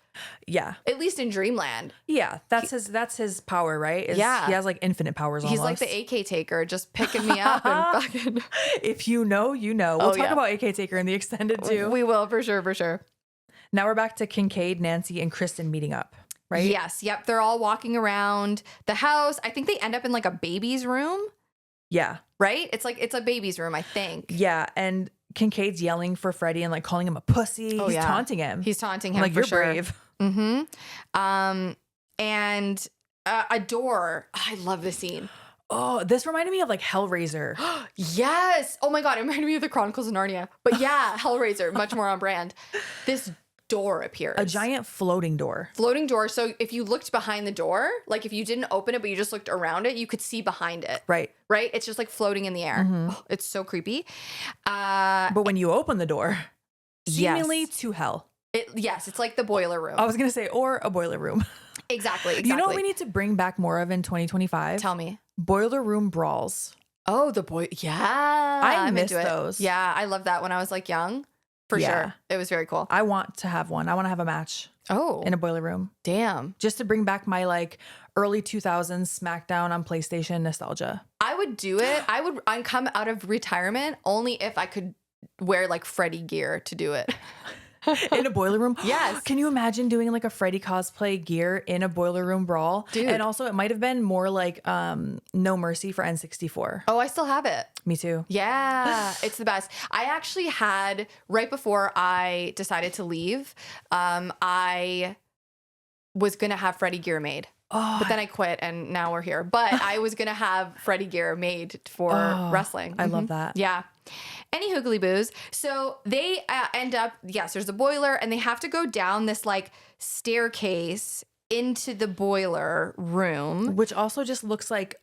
Yeah. At least in Dreamland. Yeah. That's his power, right? He has like infinite powers almost. He's like the AK taker, just picking me up and fucking... If you know, you know. We'll talk about AK taker in the extended too. We will, for sure, for sure. Now we're back to Kincaid, Nancy, and Kristen meeting up, right? Yes. Yep. They're all walking around the house. I think they end up in like a baby's room. Yeah. Right? It's a baby's room, I think. Yeah. And Kincaid's yelling for Freddy and like calling him a pussy. He's taunting him. He's taunting him. Like, for you're sure. brave. Mm-hmm. And a door. I love this scene. Oh, this reminded me of like Hellraiser. Yes. Oh my God. It reminded me of the Chronicles of Narnia. But yeah, Hellraiser, much more on brand. This door appears. A giant floating door. Floating door. So if you looked behind the door, like if you didn't open it, but you just looked around it, you could see behind it. Right. Right? It's just like floating in the air. Oh, it's so creepy. But when you open the door, seemingly to hell. Yes, it's like the boiler room. I was going to say, or a boiler room. Exactly. You know what we need to bring back more of in 2025? Tell me. Boiler room brawls. Oh, yeah. I miss those. Yeah, I loved that when I was like young. For sure. It was very cool. I want to have one. I want to have a match. Oh. In a boiler room. Damn. Just to bring back my like early 2000s SmackDown on PlayStation nostalgia. I would do it. I'd come out of retirement only if I could wear like Freddy gear to do it. In a boiler room? Yes. Can you imagine doing like a Freddy cosplay gear in a boiler room brawl? Dude. And also it might have been more like No Mercy for N64. Oh, I still have it. Me too. Yeah, it's the best. I actually had, right before I decided to leave, I was going to have Freddy gear made. Oh, but then I quit and now we're here. But I was going to have Freddy gear made for wrestling. I love that. Yeah. Any hoogly boos. So they end up, yes, there's a boiler and they have to go down this like staircase into the boiler room. Which also just looks like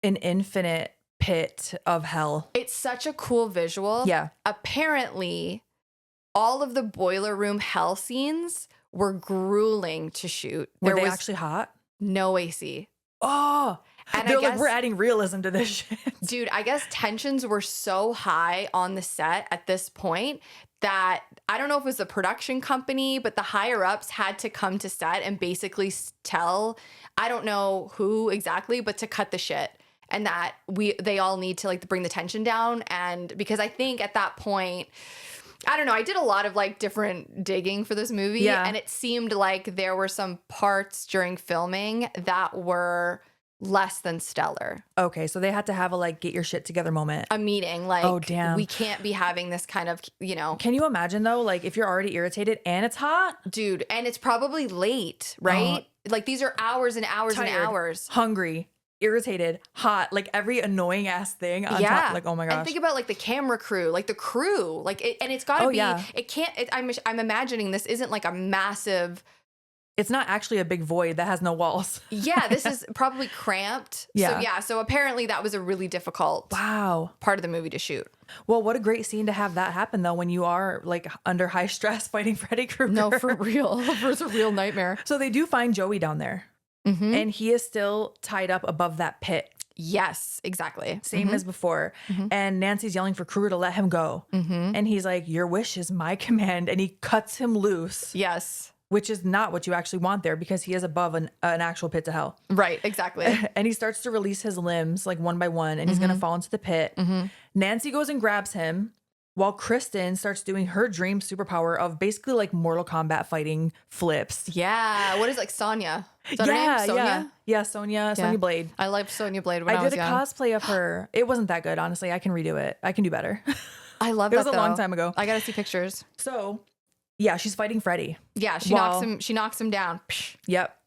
an infinite pit of hell. It's such a cool visual. Yeah. Apparently, all of the boiler room hell scenes were grueling to shoot. Were they actually hot? No AC. Oh, and they're like, we're adding realism to this shit. Dude, I guess tensions were so high on the set at this point that I don't know if it was the production company, but the higher ups had to come to set and basically tell, I don't know who exactly, but to cut the shit. And that they all need to like bring the tension down. And because I think at that point, I don't know, I did a lot of like different digging for this movie. Yeah. And it seemed like there were some parts during filming that were less than stellar. Okay, so they had to have a like get your shit together moment. A meeting, like, oh damn, we can't be having this kind of, you know. Can you imagine though, like if you're already irritated and it's hot? Dude, and it's probably late, right? Like these are hours and hours tired, and hours. Hungry, irritated, hot, like every annoying ass thing on top. Like, oh my gosh. And think about like the camera crew, like the crew, like and it's gotta be, it can't, I'm imagining this isn't like a massive. It's not actually a big void that has no walls. Yeah, this is probably cramped. Yeah. So apparently that was a really difficult part of the movie to shoot. Well, what a great scene to have that happen though when you are like under high stress fighting Freddy Krueger. No, for real. It's a real nightmare. So they do find Joey down there. Mm-hmm. And he is still tied up above that pit. Yes, exactly. Same as before. And Nancy's yelling for Krueger to let him go. And he's like, your wish is my command. And he cuts him loose. Yes. Which is not what you actually want there because he is above an actual pit to hell. Right, exactly. And he starts to release his limbs like one by one and he's going to fall into the pit. Nancy goes and grabs him while Kristen starts doing her dream superpower of basically like Mortal Kombat fighting flips. Yeah. What is like Sonya? Is that her name? Sonya? Yeah, Sonya Blade. I liked Sonya Blade when I was did a young. cosplay of her. It wasn't that good, honestly. I can redo it. I can do better. I love it that was a long time ago. I got to see pictures. So, yeah, she's fighting Freddy. Yeah, she knocks him down. Psh. Yep.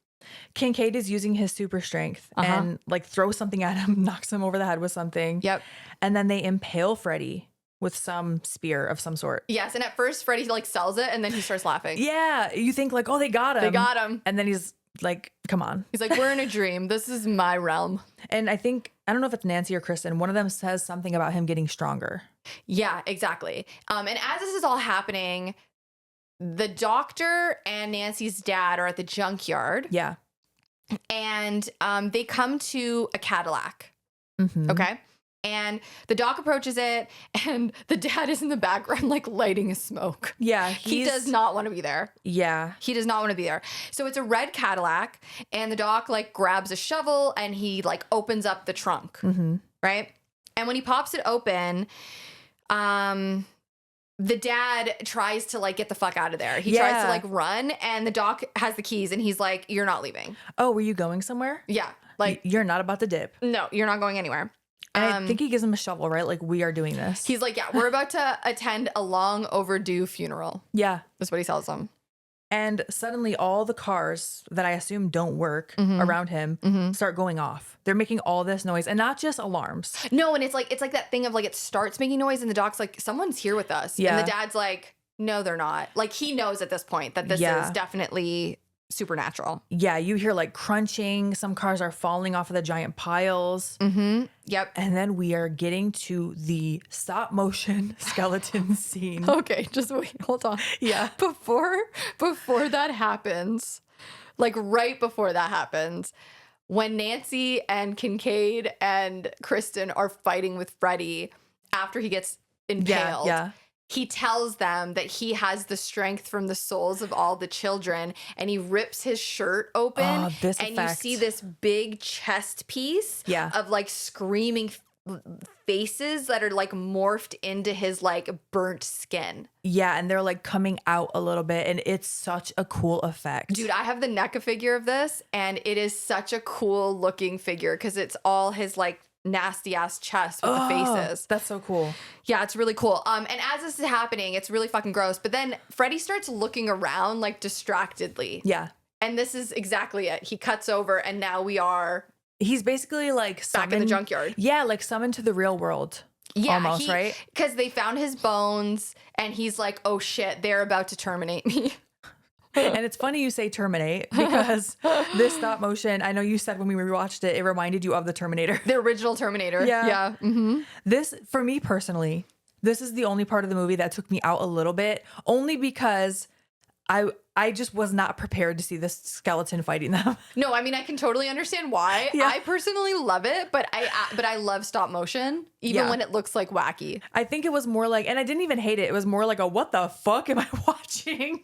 Kincaid is using his super strength and like throws something at him, knocks him over the head with something. Yep. And then they impale Freddy with some spear of some sort. Yes, and at first Freddy like sells it and then he starts laughing. Yeah, you think like, oh, they got him. They got him. And then he's like, come on. He's like, we're in a dream. This is my realm. And I don't know if it's Nancy or Kristen, one of them says something about him getting stronger. Yeah, exactly. And as this is all happening, the doctor and Nancy's dad are at the junkyard. Yeah. And they come to a Cadillac. Mm-hmm. Okay. And the doc approaches it, and the dad is in the background, like lighting a smoke. Yeah. He does not want to be there. Yeah. He does not want to be there. So it's a red Cadillac, and the doc like grabs a shovel and he like opens up the trunk. Mm-hmm. Right. And when he pops it open, the dad tries to like get the fuck out of there. He tries to like run, and the doc has the keys and he's like, you're not leaving. Oh, were you going somewhere? Yeah. Like, you're not about to dip. No, you're not going anywhere. And I think he gives him a shovel, right? Like, we are doing this. He's like, yeah, we're about to attend a long overdue funeral. Yeah. That's what he tells them. And suddenly all the cars that I assume don't work around him start going off. They're making all this noise, and not just alarms. No, and it's like that thing of like it starts making noise and the doc's like, someone's here with us. Yeah. And the dad's like, no, they're not. Like he knows at this point that this is definitely supernatural. Yeah, you hear like crunching. Some cars are falling off of the giant piles. Mm-hmm. Yep. And then we are getting to the stop motion skeleton scene. Okay, just wait. Hold on. Yeah. Before that happens, like right before that happens, when Nancy and Kincaid and Kristen are fighting with Freddy after he gets impaled. Yeah. He tells them that he has the strength from the souls of all the children, and he rips his shirt open, and you see this big chest piece of like screaming faces that are like morphed into his like burnt skin. Yeah, and they're like coming out a little bit, and it's such a cool effect. Dude, I have the NECA figure of this, and it is such a cool looking figure because it's all his like nasty ass chest with the faces. That's so cool. Yeah, it's really cool. And as this is happening, it's really fucking gross. But then Freddy starts looking around like distractedly. Yeah. And this is exactly it. He cuts over and now we are he's basically like back in the junkyard. Yeah, like summoned to the real world. Yeah, almost, right? Because they found his bones and he's like, oh shit, they're about to terminate me. And it's funny you say terminate because this stop motion, I know you said when we rewatched it, it reminded you of the Terminator. The original Terminator. Yeah. Yeah. Mm-hmm. This, for me personally, this is the only part of the movie that took me out a little bit, only because I just was not prepared to see this skeleton fighting them. No, I mean, I can totally understand why. Yeah. I personally love it, but I love stop motion, even when it looks like wacky. I think it was more like, and I didn't even hate it. It was more like a, what the fuck am I watching?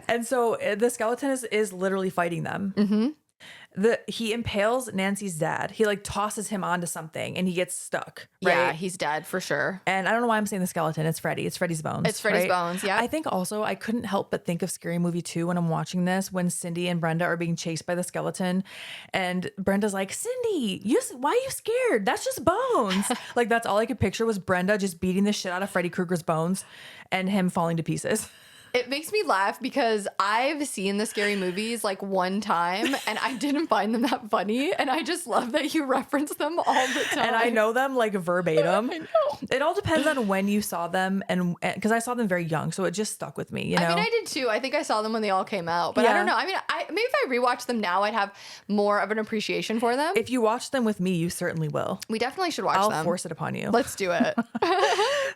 And so the skeleton is literally fighting them. Mm-hmm. He impales Nancy's dad. He like tosses him onto something and he gets stuck. Right? Yeah, he's dead for sure. And I don't know why I'm saying the skeleton. It's Freddy. It's Freddy's bones. It's Freddy's bones. Yeah. I think also I couldn't help but think of Scary Movie 2 when I'm watching this, when Cindy and Brenda are being chased by the skeleton, and Brenda's like, Cindy, why are you scared? That's just bones. Like that's all I could picture was Brenda just beating the shit out of Freddy Krueger's bones and him falling to pieces. It makes me laugh because I've seen the Scary Movies like one time and I didn't find them that funny. And I just love that you reference them all the time. And I know them like verbatim. I know. It all depends on when you saw them, and because I saw them very young, so it just stuck with me, you know? I mean, I did too. I think I saw them when they all came out, but I don't know. I mean, maybe if I rewatch them now, I'd have more of an appreciation for them. If you watch them with me, you certainly will. We definitely should watch them. I'll force it upon you. Let's do it.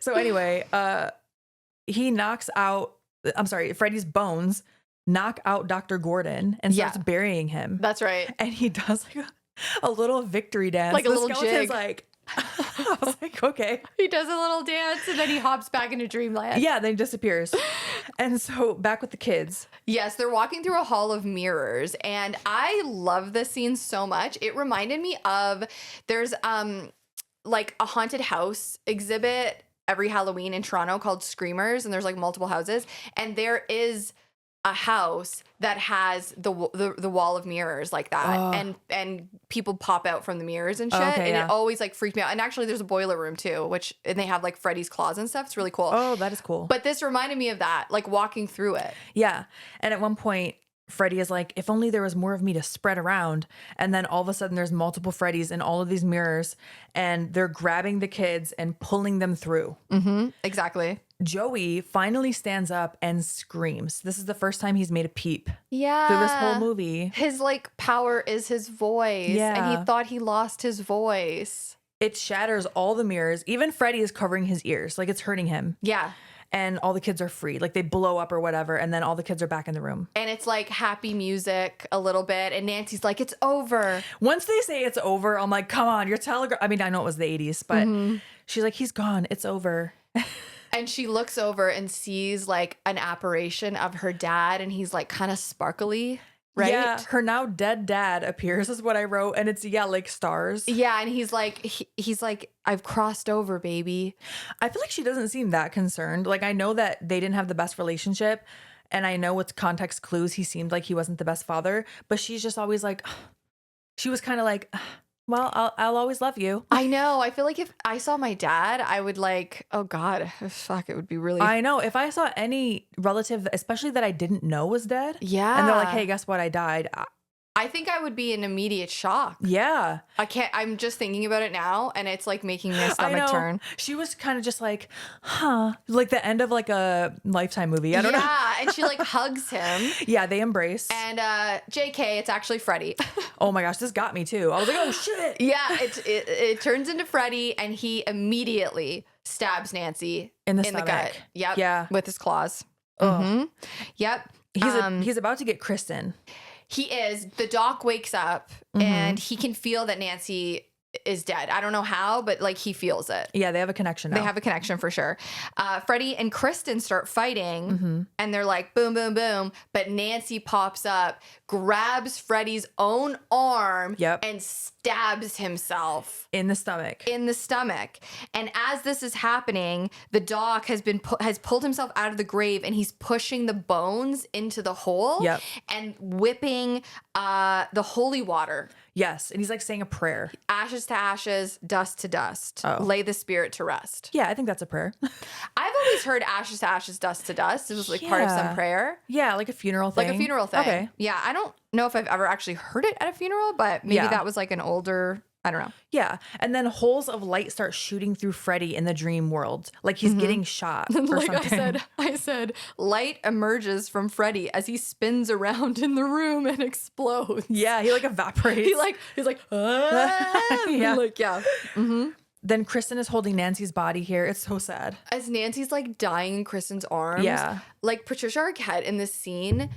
So anyway, he knocks out, Freddy's bones knock out Dr. Gordon and starts burying him. That's right. And he does a little victory dance. Like a The little skeleton's jig. like, I was like, okay. He does a little dance and then he hops back into dreamland. Yeah, then he disappears. And so back with the kids. Yes, they're walking through a hall of mirrors, and I love this scene so much. It reminded me of there's like a haunted house exhibit every Halloween in Toronto called Screamers, and there's like multiple houses, and there is a house that has the wall of mirrors like that, and people pop out from the mirrors and shit, and it always like freaked me out. And actually, there's a boiler room too, and they have like Freddy's claws and stuff. It's really cool. Oh, that is cool. But this reminded me of that, like walking through it. Yeah. And at one point, Freddy is like, if only there was more of me to spread around. And then all of a sudden there's multiple Freddys in all of these mirrors, and they're grabbing the kids and pulling them through. Mm-hmm. Exactly. Joey finally stands up and screams. This is the first time he's made a peep Yeah. through this whole movie. His like power is his voice. Yeah. And he thought he lost his voice. It shatters all the mirrors. Even Freddy is covering his ears. Like, it's hurting him. Yeah. And all the kids are free. Like, they blow up or whatever. And then all the kids are back in the room. And it's like happy music a little bit. And Nancy's like, it's over. Once they say it's over, I'm like, come on, you're I mean, I know it was the 80s, but she's like, he's gone. It's over. And she looks over and sees like an apparition of her dad. And he's like kind of sparkly, right? Yeah, her now dead dad appears is what I wrote. And it's, like stars. Yeah. And he's like, I've crossed over, baby. I feel like she doesn't seem that concerned. Like, I know that they didn't have the best relationship. And I know with context clues, he seemed like he wasn't the best father. But she's just always like, she was kind of like, well, I'll always love you. I know. I feel like if I saw my dad, I would like, oh God, fuck, it would be really. I know. If I saw any relative, especially that I didn't know was dead. Yeah. And they're like, hey, guess what? I died. I think I would be in immediate shock. Yeah. I'm just thinking about it now, and it's like making my stomach turn. She was kind of just like, huh. Like the end of like a Lifetime movie. I don't know. Yeah. And she like hugs him. Yeah, they embrace. And JK, it's actually Freddy. Oh my gosh, this got me too. I was like, oh shit. Yeah, it turns into Freddy, and he immediately stabs Nancy in the gut. Yep. Yeah. With his claws. Mm-hmm. Yep. He's about to get Kristen. He is. The doc wakes up and he can feel that Nancy is dead. I don't know how, but like he feels it. Yeah, they have a connection now. They have a connection for sure. Freddy and Kristen start fighting and they're like boom, boom, boom. But Nancy pops up, grabs Freddy's own arm and stabs himself in the stomach. And as this is happening, the doc has pulled himself out of the grave, and he's pushing the bones into the hole and whipping the holy water. Yes. And he's like saying a prayer. Ashes to ashes, dust to dust. Lay the spirit to rest. Yeah, I think that's a prayer. I've always heard ashes to ashes, dust to dust. It was like part of some prayer. Yeah, like a funeral thing. Like a funeral thing. Okay. Yeah, I don't know if I've ever actually heard it at a funeral, but maybe that was like an older, I don't know. Yeah. And then holes of light start shooting through Freddy in the dream world. Like he's getting shot or like something. I said, light emerges from Freddy as he spins around in the room and explodes. Yeah, he like evaporates. He's like, ah. Yeah. Like, yeah. Mm-hmm. Then Kristen is holding Nancy's body here. It's so sad. As Nancy's like dying in Kristen's arms. Yeah. Like Patricia Arquette in this scene,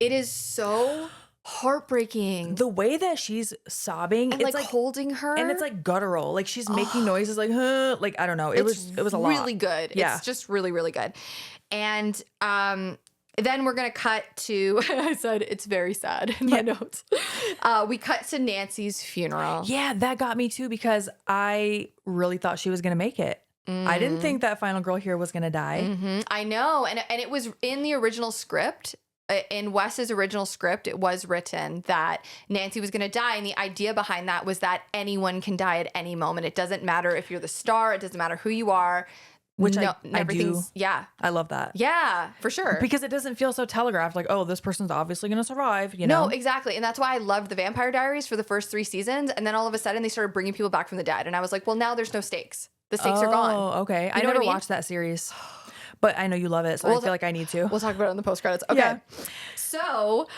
it is so heartbreaking. The way that she's sobbing and it's like holding her, and it's like guttural. Like she's making noises like huh. Like I don't know. It was a lot. Really good. Yeah. It's just really, really good. And then we're gonna cut to I said it's very sad in my notes. We cut to Nancy's funeral. Yeah, that got me too because I really thought she was gonna make it. I didn't think that final girl here was gonna die. I know, and it was in the original script. In Wes's original script, it was written that Nancy was going to die. And the idea behind that was that anyone can die at any moment. It doesn't matter if you're the star. It doesn't matter who you are. Which I do. Yeah. I love that. Yeah, for sure. Because it doesn't feel so telegraphed. Like, oh, this person's obviously going to survive, you know? No, exactly. And that's why I loved The Vampire Diaries for the first 3 seasons. And then all of a sudden they started bringing people back from the dead. And I was like, well, now there's no stakes. The stakes are gone. Oh, okay. I know never what I mean? watched that series. But I know you love it, so I feel like I need to. We'll talk about it in the post credits. Okay. Yeah. So,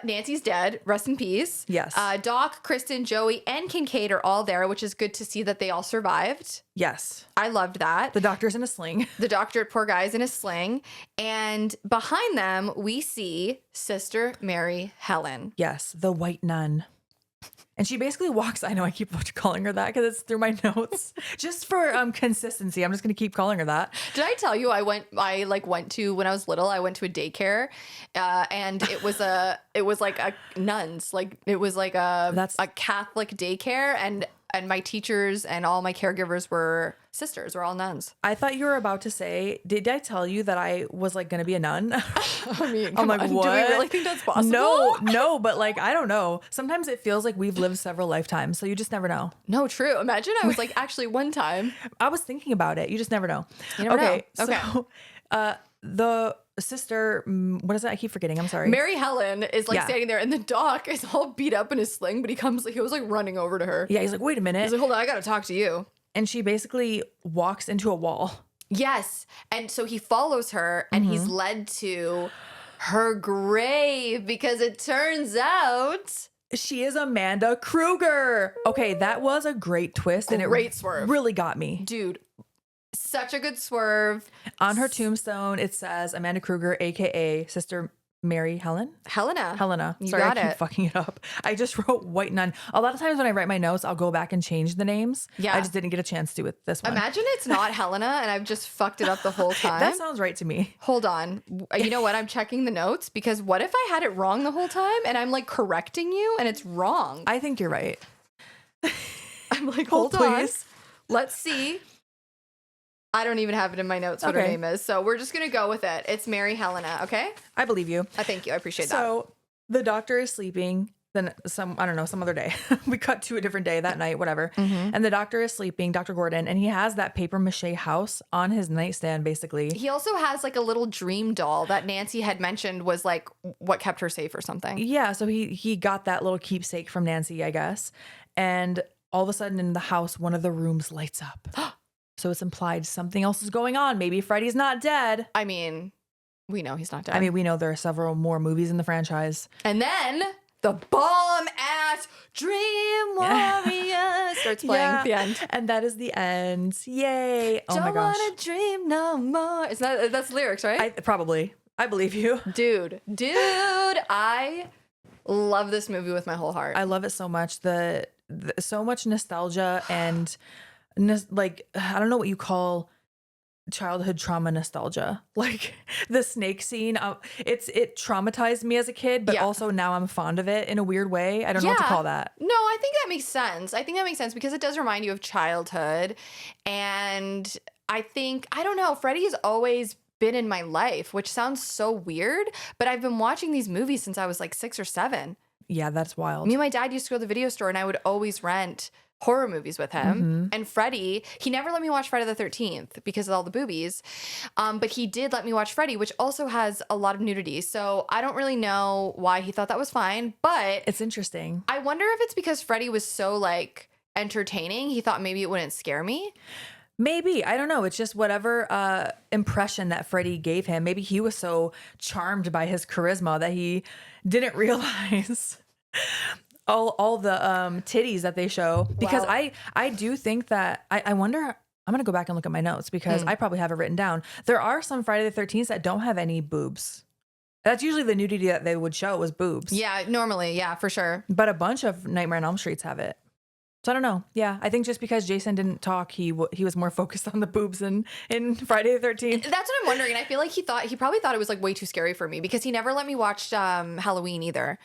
Nancy's dead. Rest in peace. Yes. Doc, Kristen, Joey, and Kincaid are all there, which is good to see that they all survived. Yes. I loved that. The doctor's in a sling. The doctor, poor guy's in a sling. And behind them, we see Sister Mary Helen. Yes. The white nun. And she basically walks. I know I keep calling her that because it's through my notes. Just for consistency, I'm just gonna keep calling her that. Did I tell you I went to when I was little? I went to a daycare, and it was like a nuns, like it was like a Catholic daycare, and my teachers and all my caregivers were sisters. We're all nuns. I thought you were about to say, did I tell you that I was like gonna be a nun? I mean, I'm like, what? Do we really think that's possible? No, but like I don't know. Sometimes it feels like we've lived several lifetimes, so you just never know. No, true. Imagine I was like, actually, one time. I was thinking about it. You just never know. You never know. Okay. So, the sister, what is it? I keep forgetting. I'm sorry. Mary Helen is like standing there, and the doc is all beat up in his sling, but he was like running over to her. Yeah, he's like, wait a minute. He's like, hold on, I gotta talk to you. And she basically walks into a wall. Yes. And so he follows her, and he's led to her grave because it turns out she is Amanda Krueger. Okay, that was a great twist. And great it swerve. Really got me. Dude, such a good swerve. On her tombstone, it says Amanda Krueger, a.k.a. Sister Mary Helena. You Sorry, got I keep it. fucking it up. I just wrote White Nun. A lot of times when I write my notes, I'll go back and change the names. Yeah. I just didn't get a chance to with this one. Imagine it's not Helena and I've just fucked it up the whole time. That sounds right to me. Hold on. You know what? I'm checking the notes because what if I had it wrong the whole time and I'm like correcting you and it's wrong? I think you're right. I'm like, hold on. Please. Let's see. I don't even have it in my notes what her name is. So we're just going to go with it. It's Mary Helena. Okay. I believe you. Thank you. I appreciate that. So the doctor is sleeping. Then some other day. We cut to a different day that night, whatever. And the doctor is sleeping, Dr. Gordon, and he has that paper mache house on his nightstand, basically. He also has like a little dream doll that Nancy had mentioned was like what kept her safe or something. Yeah. So he got that little keepsake from Nancy, I guess. And all of a sudden in the house, one of the rooms lights up. So it's implied something else is going on. Maybe Freddy's not dead. I mean, we know he's not dead. I mean, we know there are several more movies in the franchise. And then the bomb ass Dream Warrior starts playing at the end. And that is the end. Yay. Oh Don't my gosh. wanna dream no more. That's the lyrics, right? Probably. I believe you. Dude, I love this movie with my whole heart. I love it so much. The so much nostalgia and like, I don't know what you call childhood trauma nostalgia. Like the snake scene, it traumatized me as a kid, but also now I'm fond of it in a weird way. I don't know what to call that. No, I think that makes sense. Because it does remind you of childhood. And I don't know, Freddy has always been in my life, which sounds so weird, but I've been watching these movies since I was like 6 or 7. Yeah, that's wild. Me and my dad used to go to the video store and I would always rent horror movies with him. And Freddy, he never let me watch Friday the 13th because of all the boobies. But he did let me watch Freddy, which also has a lot of nudity. So I don't really know why he thought that was fine, but it's interesting. I wonder if it's because Freddy was so like entertaining. He thought maybe it wouldn't scare me. Maybe. I don't know. It's just whatever impression that Freddy gave him. Maybe he was so charmed by his charisma that he didn't realize all the titties that they show. Because I do think that I wonder, I'm going to go back and look at my notes because I probably have it written down. There are some Friday the 13th that don't have any boobs. That's usually the nudity that they would show was boobs. Yeah, normally. Yeah, for sure. But a bunch of Nightmare on Elm Streets have it. So I don't know. Yeah, I think just because Jason didn't talk, he was more focused on the boobs in Friday the 13th. That's what I'm wondering. And I feel like he probably thought it was like way too scary for me because he never let me watch Halloween either.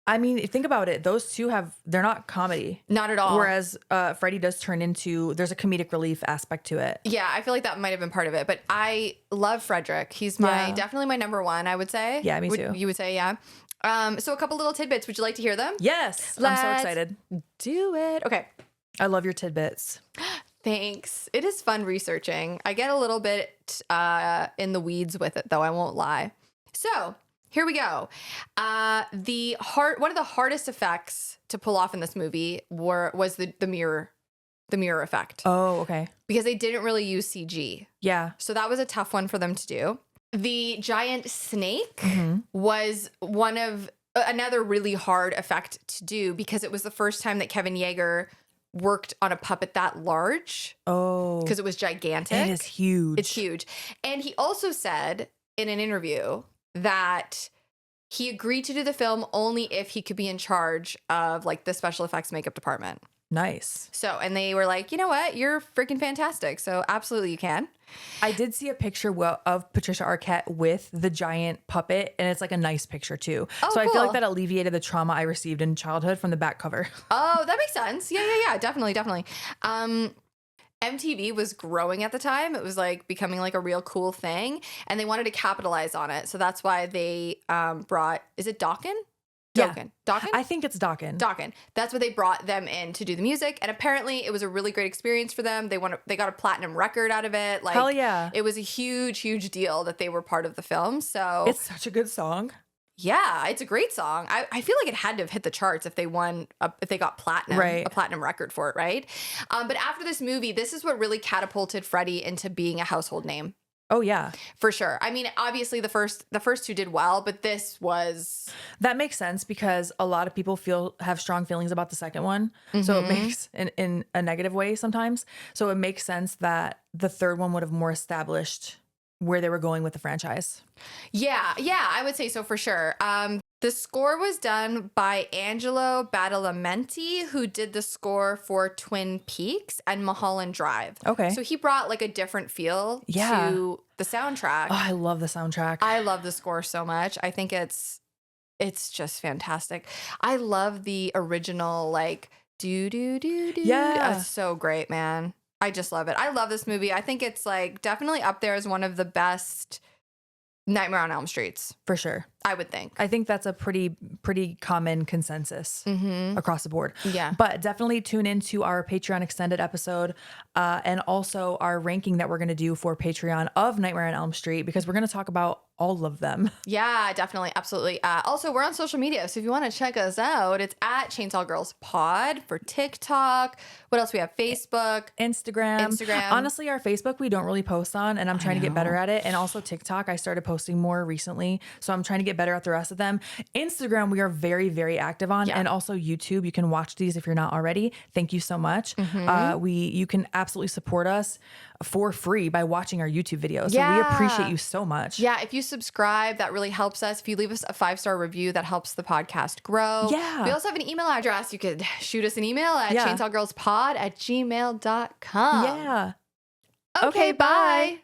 I mean, think about it. Those two they're not comedy. Not at all. Whereas Freddy does turn into, there's a comedic relief aspect to it. Yeah, I feel like that might have been part of it. But I love Frederick. He's definitely my number one, I would say. Yeah, me too. You would say, yeah. So a couple little tidbits. Would you like to hear them? Yes. I'm so excited. Do it. Okay. I love your tidbits. Thanks. It is fun researching. I get a little bit in the weeds with it, though. I won't lie. So here we go. One of the hardest effects to pull off in this movie was the mirror effect. Oh, okay. Because they didn't really use CG. Yeah. So that was a tough one for them to do. The giant snake was another really hard effect to do because it was the first time that Kevin Yeager worked on a puppet that large. Oh. Because it was gigantic. It is huge. It's huge. And he also said in an interview that he agreed to do the film only if he could be in charge of like the special effects makeup department. Nice. So, and they were like, you know what? You're freaking fantastic. So absolutely you can. I did see a picture of Patricia Arquette with the giant puppet, and it's like a nice picture too. Oh, so I feel cool. like that alleviated the trauma I received in childhood from the back cover. Oh, that makes sense. Yeah. Definitely. MTV was growing at the time. It was like becoming like a real cool thing, and they wanted to capitalize on it. So that's why they brought, is it Dokken? Yeah. Dokken? I think it's Dokken. Dokken. That's what they brought them in to do the music, and apparently it was a really great experience for them. They got a platinum record out of it. Like, hell yeah. It was a huge deal that they were part of the film. So It's such a good song. yeah, it's a great song. I feel like it had to have hit the charts if they if they got platinum, Right. a platinum record for it, right? But after this movie, this is what really catapulted Freddie into being a household name. Oh yeah. For sure. I mean, obviously the first two did well, but this was... That makes sense because a lot of people have strong feelings about the second one. So it makes in a negative way sometimes. So it makes sense that the third one would have more established where they were going with the franchise. Yeah, I would say so for sure. The score was done by Angelo Badalamenti, who did the score for Twin Peaks and Mulholland Drive. Okay. So he brought like a different feel to the soundtrack. Oh, I love the soundtrack. I love the score so much. I think it's just fantastic. I love the original like do do do do. Yeah. It's so great, man. I just love it. I love this movie. I think it's like definitely up there as one of the best Nightmare on Elm Streets. For sure. I would think. I think that's a pretty common consensus across the board. Yeah. But definitely tune into our Patreon extended episode and also our ranking that we're going to do for Patreon of Nightmare on Elm Street because we're going to talk about all of them. Yeah, definitely. Absolutely. Also, we're on social media. So if you want to check us out, it's at Chainsaw Girls Pod for TikTok. What else? We have Facebook. Instagram. Honestly, our Facebook, we don't really post on, and I'm trying to get better at it. And also TikTok, I started posting more recently. So I'm trying to get better at the rest of them. Instagram, we are very, very active on. Yeah. And also YouTube, you can watch these if you're not already. Thank you so much. You can absolutely support us for free by watching our YouTube videos. So we appreciate you so much. Yeah, if you subscribe, that really helps us. If you leave us a 5-star review, that helps the podcast grow. Yeah. We also have an email address. You could shoot us an email at chainsawgirlspod@gmail.com. Yeah. Okay, bye.